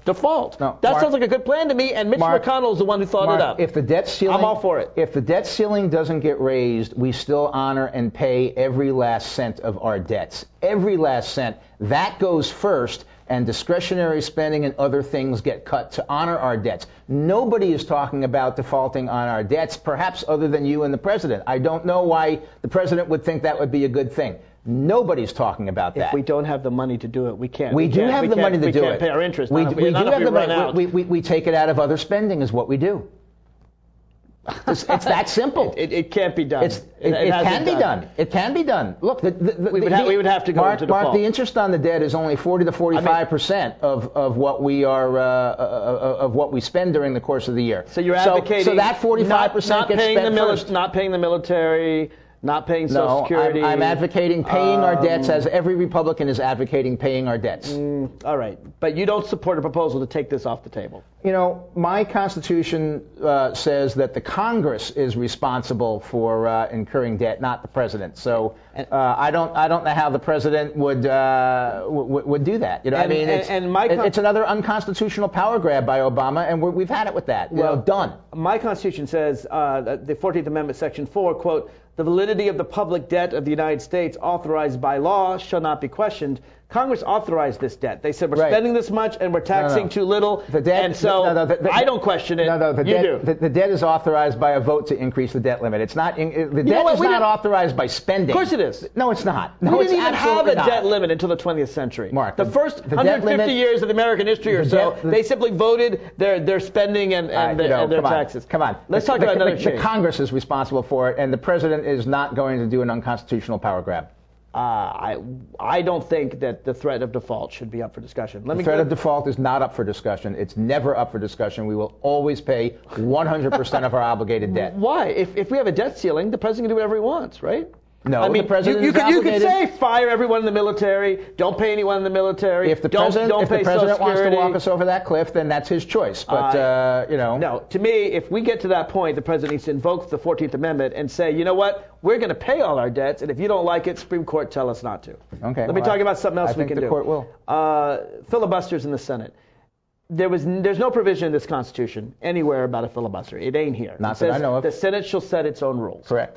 default. No, that Mark, sounds like a good plan to me, and Mitch McConnell is the one who thought it up. If the debt ceiling, I'm all for it. If the debt ceiling doesn't get raised, we still honor and pay every last cent of our debts. Every last cent. That goes first, and discretionary spending and other things get cut to honor our debts. Nobody is talking about defaulting on our debts, perhaps other than you and the president. I don't know why the president would think that would be a good thing. Nobody's talking about that. If we don't have the money to do it, we can't. We do have the money to do it. We can't pay our interest. We do have the money. We take it out of other spending is what we do. It's that simple. It can't be done. It can be done. It can be done. Look, we would have to go into default. Mark, the interest on the debt is only 40 to 45% of what we are of what we spend during the course of the year. So you're advocating so that 45% gets spent first. Not paying the military. Not paying Social Security. I'm advocating paying our debts, as every Republican is advocating paying our debts. All right. But you don't support a proposal to take this off the table. You know, my Constitution says that the Congress is responsible for incurring debt, not the president. So I don't know how the president would do that. You know, it's another unconstitutional power grab by Obama, and we've had it with that. Done. My Constitution says, the 14th Amendment, Section 4, quote, the validity of the public debt of the United States authorized by law shall not be questioned. Congress authorized this debt. They said we're spending this much and we're taxing too little. The debt, and so I don't question it. The debt is authorized by a vote to increase the debt limit. It's not. The debt is not authorized by spending. Of course it is. No, it's not. No, we didn't even have a not. debt limit until the 20th century. Mark, the first 150 years of American history or so, they simply voted their spending and their taxes. Come on. Let's talk about another change. The Congress is responsible for it, and the president is not going to do an unconstitutional power grab. I don't think that the threat of default should be up for discussion. The threat of default is not up for discussion. It's never up for discussion. We will always pay 100% of our obligated debt. Why? If we have a debt ceiling, the president can do whatever he wants, right? No, I mean, the president you could say fire everyone in the military, don't pay anyone in the military. If the president wants to walk us over that cliff, then that's his choice. But no. To me, if we get to that point, the president needs to invoke the 14th Amendment and say, you know what, we're going to pay all our debts, and if you don't like it, Supreme Court tell us not to. Okay. Let me talk about something else we can do. I think the court will. Filibusters in the Senate. There's no provision in this Constitution anywhere about a filibuster. It ain't here. Not that I know of. The Senate shall set its own rules. Correct.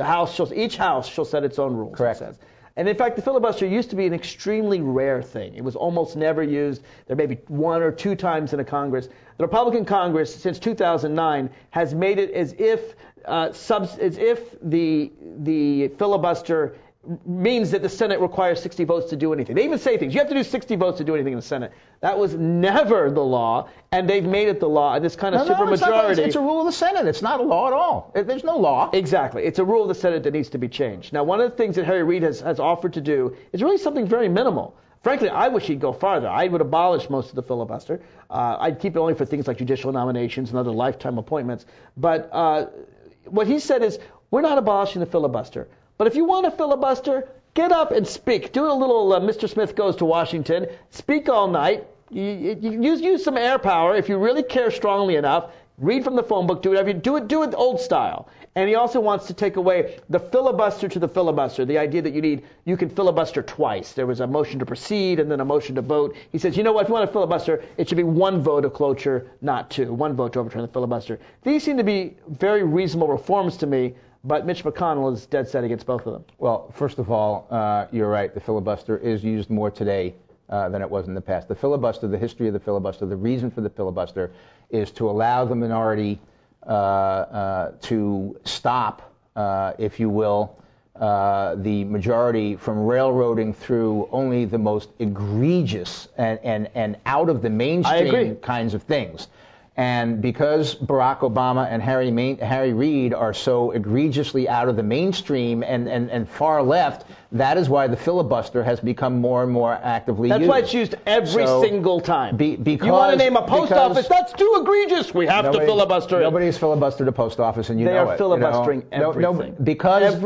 Each house shall set its own rules. Correct. It says. And in fact, the filibuster used to be an extremely rare thing. It was almost never used. There may be 1 or 2 times in a Congress. The Republican Congress, since 2009, has made it as if the filibuster means that the Senate requires 60 votes to do anything. They even say things. You have to do 60 votes to do anything in the Senate. That was never the law, and they've made it the law. And this kind of supermajority. It's a rule of the Senate. It's not a law at all. There's no law. Exactly. It's a rule of the Senate that needs to be changed. Now, one of the things that Harry Reid has offered to do is really something very minimal. Frankly, I wish he'd go farther. I would abolish most of the filibuster. I'd keep it only for things like judicial nominations and other lifetime appointments. But what he said is, we're not abolishing the filibuster. But if you want a filibuster, get up and speak. Do a little Mr. Smith Goes to Washington. Speak all night. Use some air power if you really care strongly enough. Read from the phone book. Do whatever. Do it old style. And he also wants to take away the filibuster to the filibuster, the idea that you can filibuster twice. There was a motion to proceed and then a motion to vote. He says, you know what, if you want a filibuster, it should be 1 vote of cloture, not 2. 1 vote to overturn the filibuster. These seem to be very reasonable reforms to me, but Mitch McConnell is dead set against both of them. Well, first of all, you're right. The filibuster is used more today than it was in the past. The filibuster, the history of the filibuster, the reason for the filibuster is to allow the minority to stop, if you will, the majority from railroading through only the most egregious and out of the mainstream kinds of things. And because Barack Obama and Harry Reid are so egregiously out of the mainstream and far left, that is why the filibuster has become more and more actively used. That's why it's used every single time. Because, you want to name a post office, that's too egregious. We have to filibuster it. Nobody's filibustered a post office, and they are filibustering everything. Because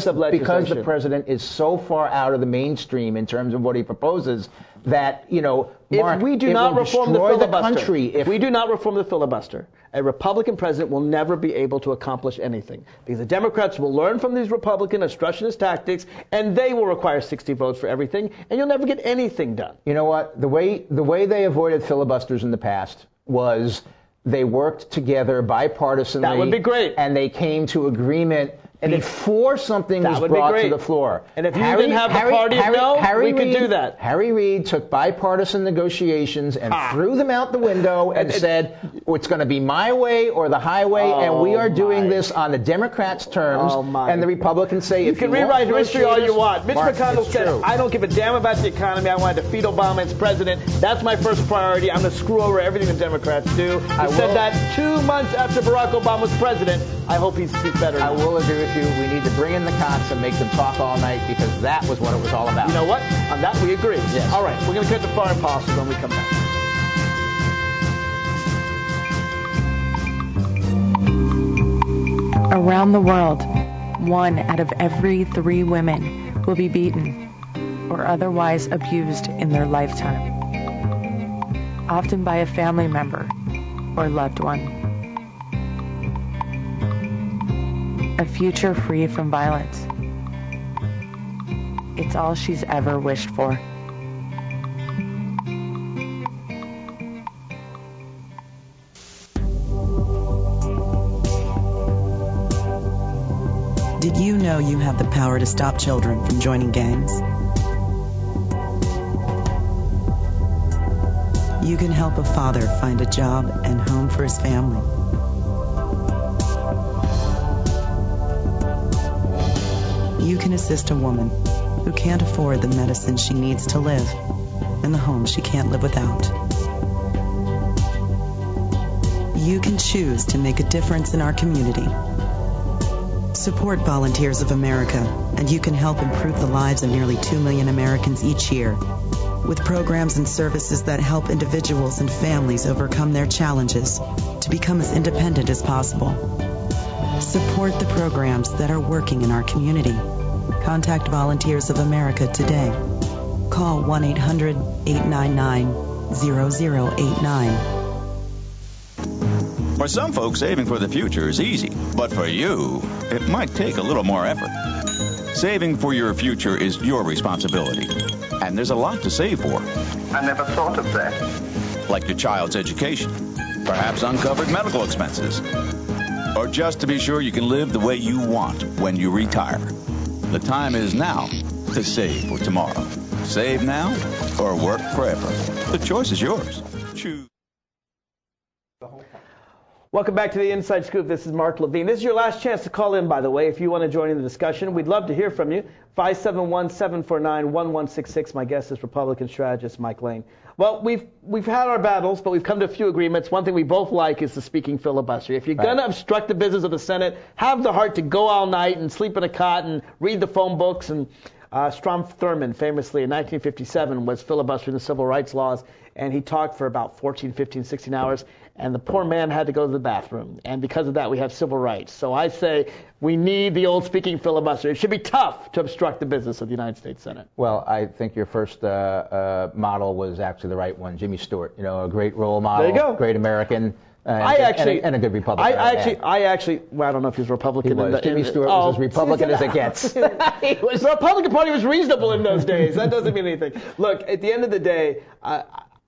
the president is so far out of the mainstream in terms of what he proposes that, Mark, if we do not reform the filibuster, if we do not reform the filibuster, a Republican president will never be able to accomplish anything. Because the Democrats will learn from these Republican obstructionist tactics, and they will require 60 votes for everything, and you'll never get anything done. You know what? The way they avoided filibusters in the past was they worked together bipartisanly. That would be great. And they came to agreement before something was brought to the floor. And if you didn't have the party of no, we could do that. Harry Reid took bipartisan negotiations and threw them out the window and said, it's going to be my way or the highway, and we are doing this on the Democrats' terms. And the Republicans say, you can rewrite history all you want. Mitch McConnell said, true. I don't give a damn about the economy. I want to defeat Obama as president. That's my first priority. I'm going to screw over everything the Democrats do. He said that 2 months after Barack Obama was president. I hope he's better now. I will agree with you. We need to bring in the cops and make them talk all night because that was what it was all about. You know what? On that we agree. Yes. All right. We're going to cut to foreign policy when we come back. Around the world, 1 out of every 3 women will be beaten or otherwise abused in their lifetime, often by a family member or loved one. A future free from violence. It's all she's ever wished for. Did you know you have the power to stop children from joining gangs? You can help a father find a job and home for his family. You can assist a woman who can't afford the medicine she needs to live and the home she can't live without. You can choose to make a difference in our community. Support Volunteers of America, and you can help improve the lives of nearly 2 million Americans each year with programs and services that help individuals and families overcome their challenges to become as independent as possible. Support the programs that are working in our community. Contact Volunteers of America today. Call 1-800-899-0089. For some folks, saving for the future is easy, but for you, it might take a little more effort. Saving for your future is your responsibility, and there's a lot to save for. I never thought of that. Like your child's education, perhaps uncovered medical expenses, or just to be sure you can live the way you want when you retire. The time is now to save for tomorrow. Save now or work forever. The choice is yours. Choose. Welcome back to the Inside Scoop. This is Mark Levine. This is your last chance to call in, by the way, if you want to join in the discussion. We'd love to hear from you. 571-749-1166. My guest is Republican strategist Mike Lane. Well, we've had our battles, but we've come to a few agreements. One thing we both like is the speaking filibuster. If you're going to obstruct the business of the Senate, have the heart to go all night and sleep in a cot and read the phone books. And Strom Thurmond, famously in 1957, was filibustering the civil rights laws, and he talked for about 14, 15, 16 hours. And the poor man had to go to the bathroom. And because of that, we have civil rights. So I say we need the old speaking filibuster. It should be tough to obstruct the business of the United States Senate. Well, I think your first model was actually the right one, Jimmy Stewart. You know, a great role model, there you go. Great American, and a good Republican. I actually, well, I don't know if he's Republican. He was. Jimmy Stewart was as Republican as it gets. The Republican Party was reasonable in those days. That doesn't mean anything. Look, at the end of the day,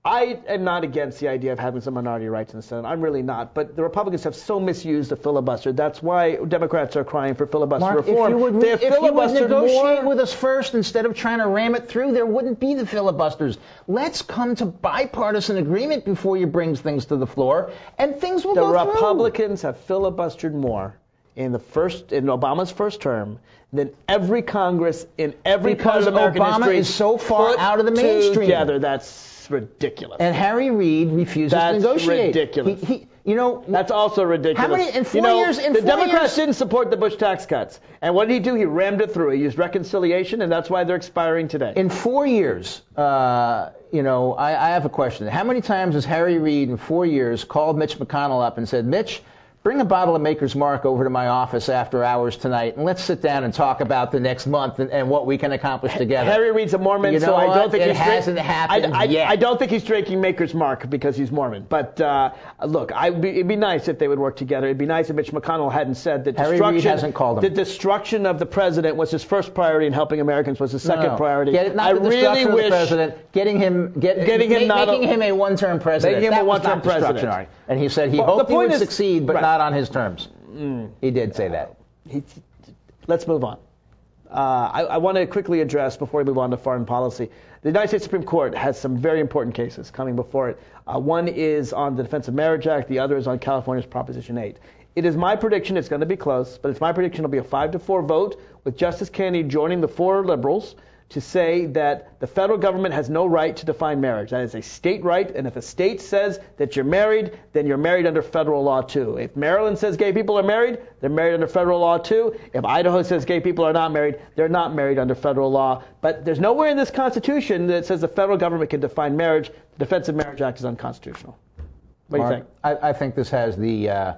I am not against the idea of having some minority rights in the Senate. I'm really not. But the Republicans have so misused the filibuster. That's why Democrats are crying for filibuster reform. If you would negotiate with us first instead of trying to ram it through, there wouldn't be the filibusters. Let's come to bipartisan agreement before you bring things to the floor, and things will go through. The Republicans have filibustered more in Obama's first term than every Congress in every part of American history. Obama is so far out of the mainstream. Together, that's ridiculous. And Harry Reid refuses to negotiate. That's ridiculous. That's also ridiculous. How many in 4 years? The Democrats didn't support the Bush tax cuts, and what did he do? He rammed it through. He used reconciliation, and that's why they're expiring today. In 4 years, I have a question. How many times has Harry Reid in 4 years called Mitch McConnell up and said, Mitch, bring a bottle of Maker's Mark over to my office after hours tonight, and let's sit down and talk about the next month and what we can accomplish together. Harry Reid's a Mormon, so I don't think it hasn't happened yet. I don't think he's drinking Maker's Mark because he's Mormon. But look, it'd be nice if they would work together. It'd be nice if Mitch McConnell hadn't said that Harry Reid hasn't called him. The destruction of the president was his first priority, and helping Americans was his second priority. Not the destruction of the president, making him a one-term president. Making him a one-term president. And he said he hoped he would succeed, but not on his terms. He did say that. Let's move on. I want to quickly address, before we move on to foreign policy, the United States Supreme Court has some very important cases coming before it. One is on the Defense of Marriage Act. The other is on California's Proposition 8. It is my prediction it's going to be close, but it's my prediction it'll be a 5-4 vote with Justice Kennedy joining the 4 liberals to say that the federal government has no right to define marriage. That is a state right, and if a state says that you're married, then you're married under federal law too. If Maryland says gay people are married, they're married under federal law too. If Idaho says gay people are not married, they're not married under federal law. But there's nowhere in this Constitution that says the federal government can define marriage. The Defense of Marriage Act is unconstitutional. What do you think? I think this has the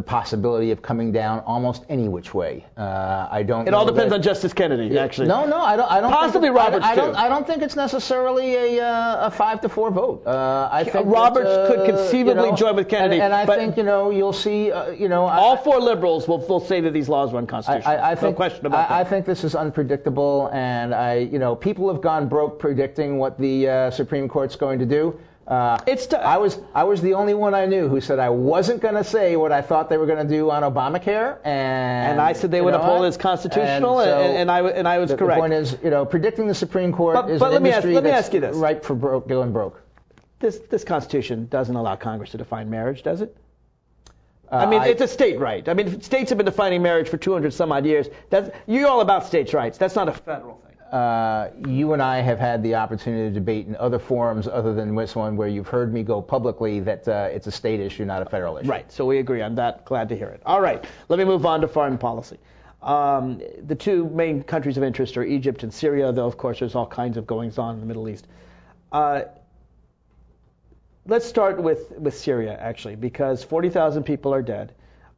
possibility of coming down almost any which way. I don't. It all depends on Justice Kennedy, actually. No, I don't. Possibly Roberts too. I don't think it's necessarily a 5-4 vote. I think Roberts could conceivably join with Kennedy, and I think you'll see. All 4 liberals will say that these laws are unconstitutional. I think, no question about that. I think this is unpredictable, and people have gone broke predicting what the Supreme Court's going to do. I was the only one I knew who said I wasn't going to say what I thought they were going to do on Obamacare, and I said they would uphold it as constitutional, and I was correct. The point is, predicting the Supreme Court is an industry that's ripe for going broke. This Constitution doesn't allow Congress to define marriage, does it? It's a state right. States have been defining marriage for 200 some odd years. You're all about states' rights. That's not a federal thing. You and I have had the opportunity to debate in other forums other than this one where you've heard me go publicly that it's a state issue, not a federal issue. Right, so we agree on that. Glad to hear it. All right, let me move on to foreign policy. The two main countries of interest are Egypt and Syria, though, of course, there's all kinds of goings-on in the Middle East. Let's start with Syria, actually, because 40,000 people are dead.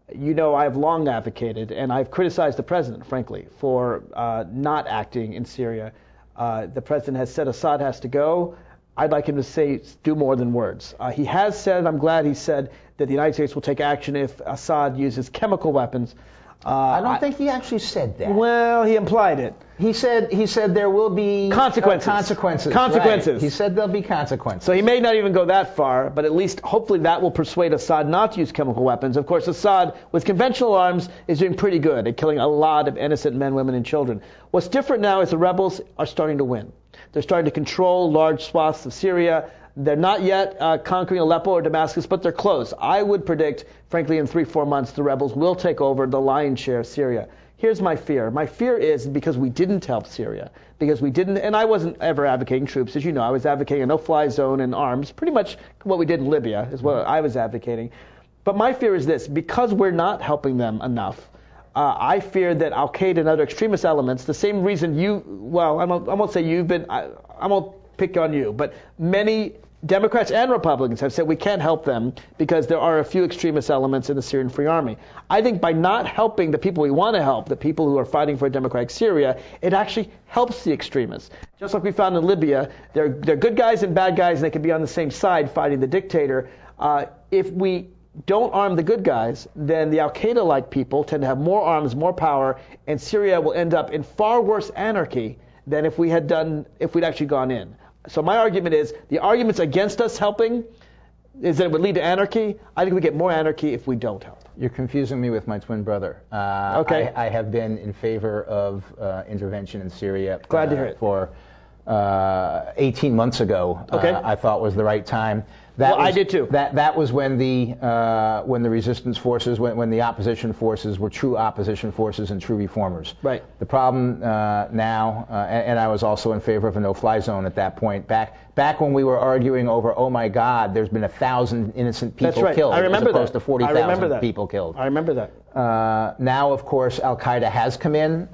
I've long advocated, and I've criticized the president, frankly, for not acting in Syria. The president has said Assad has to go. I'd like him to do more than words. He has said, I'm glad he said, that the United States will take action if Assad uses chemical weapons. I don't think he actually said that. Well, he implied it. He said there will be consequences. Consequences. Right. He said there'll be consequences. So he may not even go that far, but at least hopefully that will persuade Assad not to use chemical weapons. Of course, Assad, with conventional arms, is doing pretty good at killing a lot of innocent men, women, and children. What's different now is the rebels are starting to win. They're starting to control large swaths of Syria. They're not yet conquering Aleppo or Damascus, but they're close. I would predict, frankly, in 3-4 months, the rebels will take over the lion's share of Syria. Here's my fear. My fear is because we didn't help Syria, because we didn't, and I wasn't ever advocating troops. As you know, I was advocating a no-fly zone and arms. Pretty much what we did in Libya is what I was advocating. But my fear is this. Because we're not helping them enough, I fear that Al-Qaeda and other extremist elements, the same reason I won't say you've been, I won't pick on you, but many Democrats and Republicans have said we can't help them because there are a few extremist elements in the Syrian Free Army. I think by not helping the people we want to help, the people who are fighting for a democratic Syria, it actually helps the extremists. Just like we found in Libya, they're good guys and bad guys, and they can be on the same side fighting the dictator. If we don't arm the good guys, then the Al-Qaeda-like people tend to have more arms, more power, and Syria will end up in far worse anarchy than if we'd actually gone in. So my argument is, the arguments against us helping is that it would lead to anarchy. I think we get more anarchy if we don't help. You're confusing me with my twin brother. Okay. I have been in favor of intervention in Syria. Glad to hear it. For 18 months ago, okay. I thought was the right time. I did too. That was when the resistance forces, when the opposition forces were true opposition forces and true reformers. Right. The problem now, and I was also in favor of a no-fly zone at that point. Back when we were arguing over, oh my God, there's been 1,000 innocent people killed, I remember as opposed to 40,000 people killed. I remember that. Now, of course, Al-Qaeda has come in.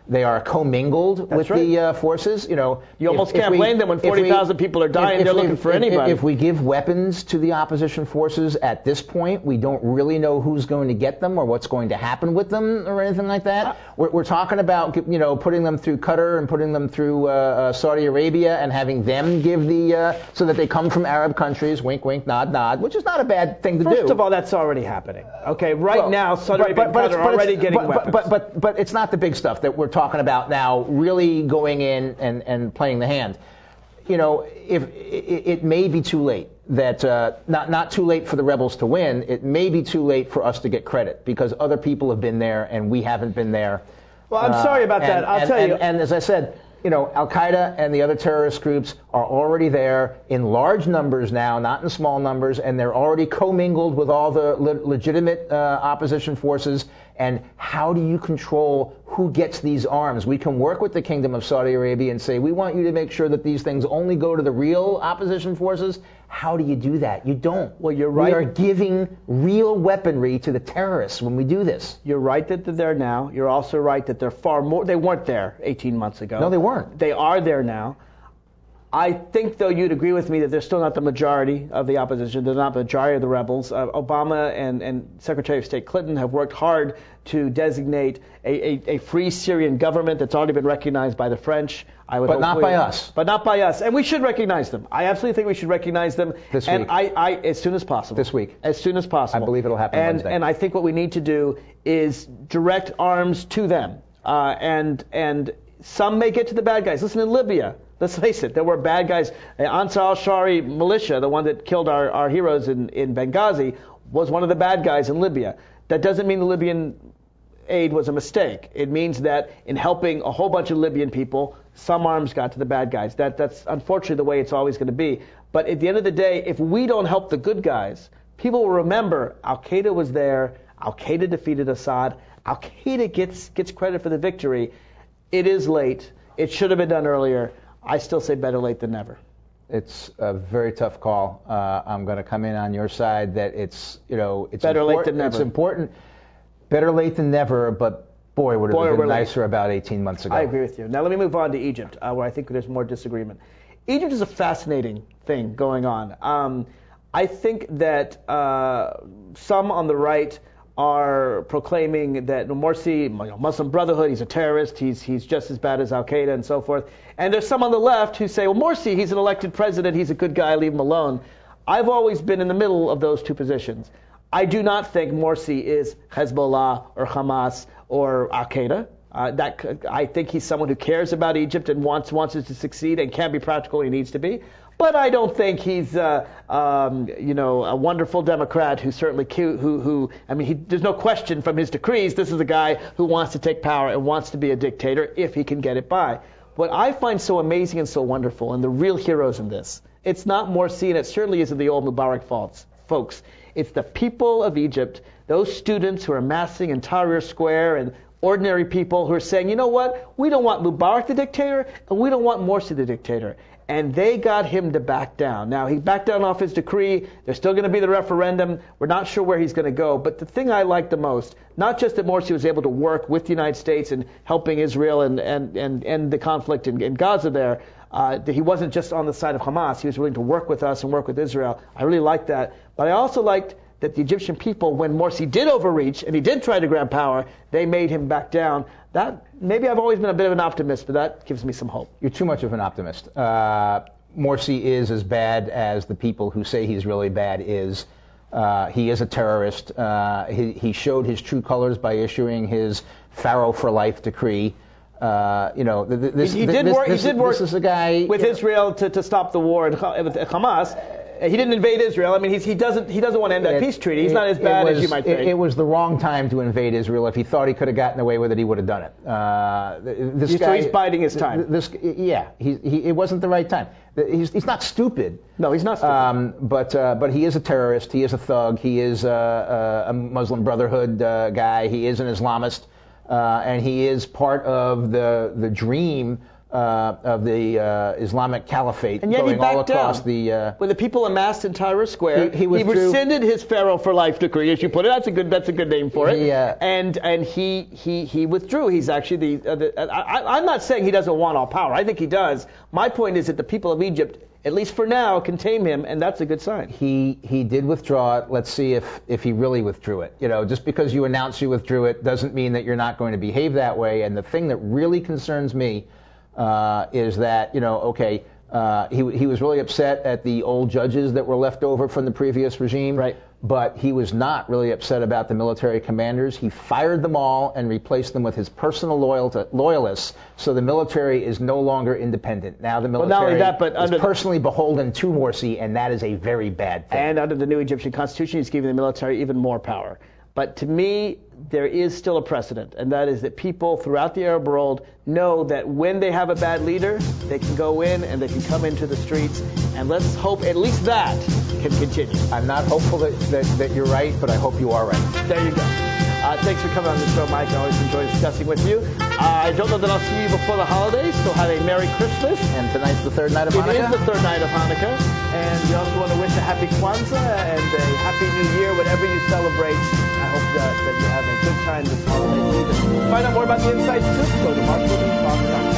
They are commingled with the forces. You almost can't blame them when 40,000 people are dying. They're looking for anybody. If we give weapons to the opposition forces at this point, we don't really know who's going to get them or what's going to happen with them or anything like that. We're talking about putting them through Qatar and putting them through Saudi Arabia and having them give so that they come from Arab countries, wink, wink, nod, nod, which is not a bad thing to do. First of all, that's already happening. Okay, now Saudi Arabia and Qatar are already getting weapons. But it's not the big stuff that we're talking about now, really going in and playing the hand. If it may be too late, that not too late for the rebels to win, it may be too late for us to get credit because other people have been there and we haven't been there. Well, I'm sorry about that. I'll tell you. And as I said, Al-Qaeda and the other terrorist groups are already there in large numbers now, not in small numbers, and they're already commingled with all the legitimate opposition forces. And how do you control who gets these arms? We can work with the Kingdom of Saudi Arabia and say, we want you to make sure that these things only go to the real opposition forces. How do you do that? You don't. Well, you're right. We are giving real weaponry to the terrorists when we do this. You're right that they're there now. You're also right that they're far more. They weren't there 18 months ago. No, they weren't. They are there now. I think, though, you'd agree with me that they're still not the majority of the opposition. They're not the majority of the rebels. Obama and Secretary of State Clinton have worked hard to designate a free Syrian government that's already been recognized by the French. But not by us. But not by us. And we should recognize them. I absolutely think we should recognize them. This week. And as soon as possible. This week. As soon as possible. I believe it'll happen Wednesday. And I think what we need to do is direct arms to them. And some may get to the bad guys. Listen, in Libya, Let's face it, there were bad guys. Ansar al-Shari militia, the one that killed our heroes in Benghazi, was one of the bad guys in Libya. That doesn't mean the Libyan aid was a mistake. It means that in helping a whole bunch of Libyan people, some arms got to the bad guys. That's unfortunately the way it's always going to be. But at the end of the day, if we don't help the good guys, people will remember Al-Qaeda was there, Al-Qaeda defeated Assad, Al-Qaeda gets credit for the victory. It is late. It should have been done earlier. I still say better late than never. It's a very tough call. I'm going to come in on your side that it's better late than never. It's important. Better late than never, but boy, would it have been nicer about 18 months ago. I agree with you. Now let me move on to Egypt, where I think there's more disagreement. Egypt is a fascinating thing going on. I think that some on the right are proclaiming that Morsi, Muslim Brotherhood, he's a terrorist, he's just as bad as Al-Qaeda and so forth. And there's some on the left who say, well, Morsi, he's an elected president, he's a good guy, leave him alone. I've always been in the middle of those two positions. I do not think Morsi is Hezbollah or Hamas or Al-Qaeda. I think he's someone who cares about Egypt and wants it to succeed and can be practical when he needs to be. But I don't think he's a wonderful Democrat who's certainly cute. There's no question from his decrees. This is a guy who wants to take power and wants to be a dictator if he can get it by. What I find so amazing and so wonderful, and the real heroes in this, it's not Morsi, and it certainly isn't the old Mubarak folks. It's the people of Egypt, those students who are amassing in Tahrir Square and ordinary people who are saying, you know what, we don't want Mubarak the dictator, and we don't want Morsi the dictator. And they got him to back down. Now, he backed down off his decree. There's still going to be the referendum. We're not sure where he's going to go. But the thing I like the most, not just that Morsi was able to work with the United States and helping Israel and end the conflict in Gaza there, that he wasn't just on the side of Hamas. He was willing to work with us and work with Israel. I really liked that. But I also liked that the Egyptian people, when Morsi did overreach and he did try to grab power, they made him back down. That maybe I've always been a bit of an optimist, but that gives me some hope. You're too much of an optimist. Morsi is as bad as the people who say he's really bad is. He is a terrorist. He showed his true colors by issuing his Pharaoh for life decree. This is a guy with Israel to stop the war with Hamas. He didn't invade Israel. I mean, he doesn't want to end that peace treaty. He's not as bad as you might think. It was the wrong time to invade Israel. If he thought he could have gotten away with it, he would have done it. So he's biding his time. It wasn't the right time. He's not stupid. No, he's not stupid. But he is a terrorist. He is a thug. He is a Muslim Brotherhood guy. He is an Islamist, and he is part of the dream of the Islamic Caliphate, and yet going he backed all across down. When the people amassed in Tahrir Square, he rescinded his Pharaoh for life decree, as you put it. That's a good name for it. And he withdrew. He's actually I'm not saying he doesn't want all power. I think he does. My point is that the people of Egypt, at least for now, can tame him, and that's a good sign. He did withdraw it. Let's see if he really withdrew it. Just because you announce you withdrew it doesn't mean that you're not going to behave that way. And the thing that really concerns me is that, he was really upset at the old judges that were left over from the previous regime. Right. But he was not really upset about the military commanders. He fired them all and replaced them with his personal loyalists, so the military is no longer independent. Now the military is personally beholden to Morsi, and that is a very bad thing. And under the new Egyptian constitution, he's giving the military even more power. But to me, there is still a precedent, and that is that people throughout the Arab world know that when they have a bad leader, they can go in and they can come into the streets, and let's hope at least that can continue. I'm not hopeful that you're right, but I hope you are right. There you go. Thanks for coming on the show, Mike. I always enjoy discussing with you. I don't know that I'll see you before the holidays, so have a Merry Christmas. And tonight's the third night of Hanukkah? It is the third night of Hanukkah. And we also want to wish a happy Kwanzaa and a happy New Year, whatever you celebrate. I hope that you have a good time this holiday season. To find out more about the Inside Scoop, go to marklevine.com.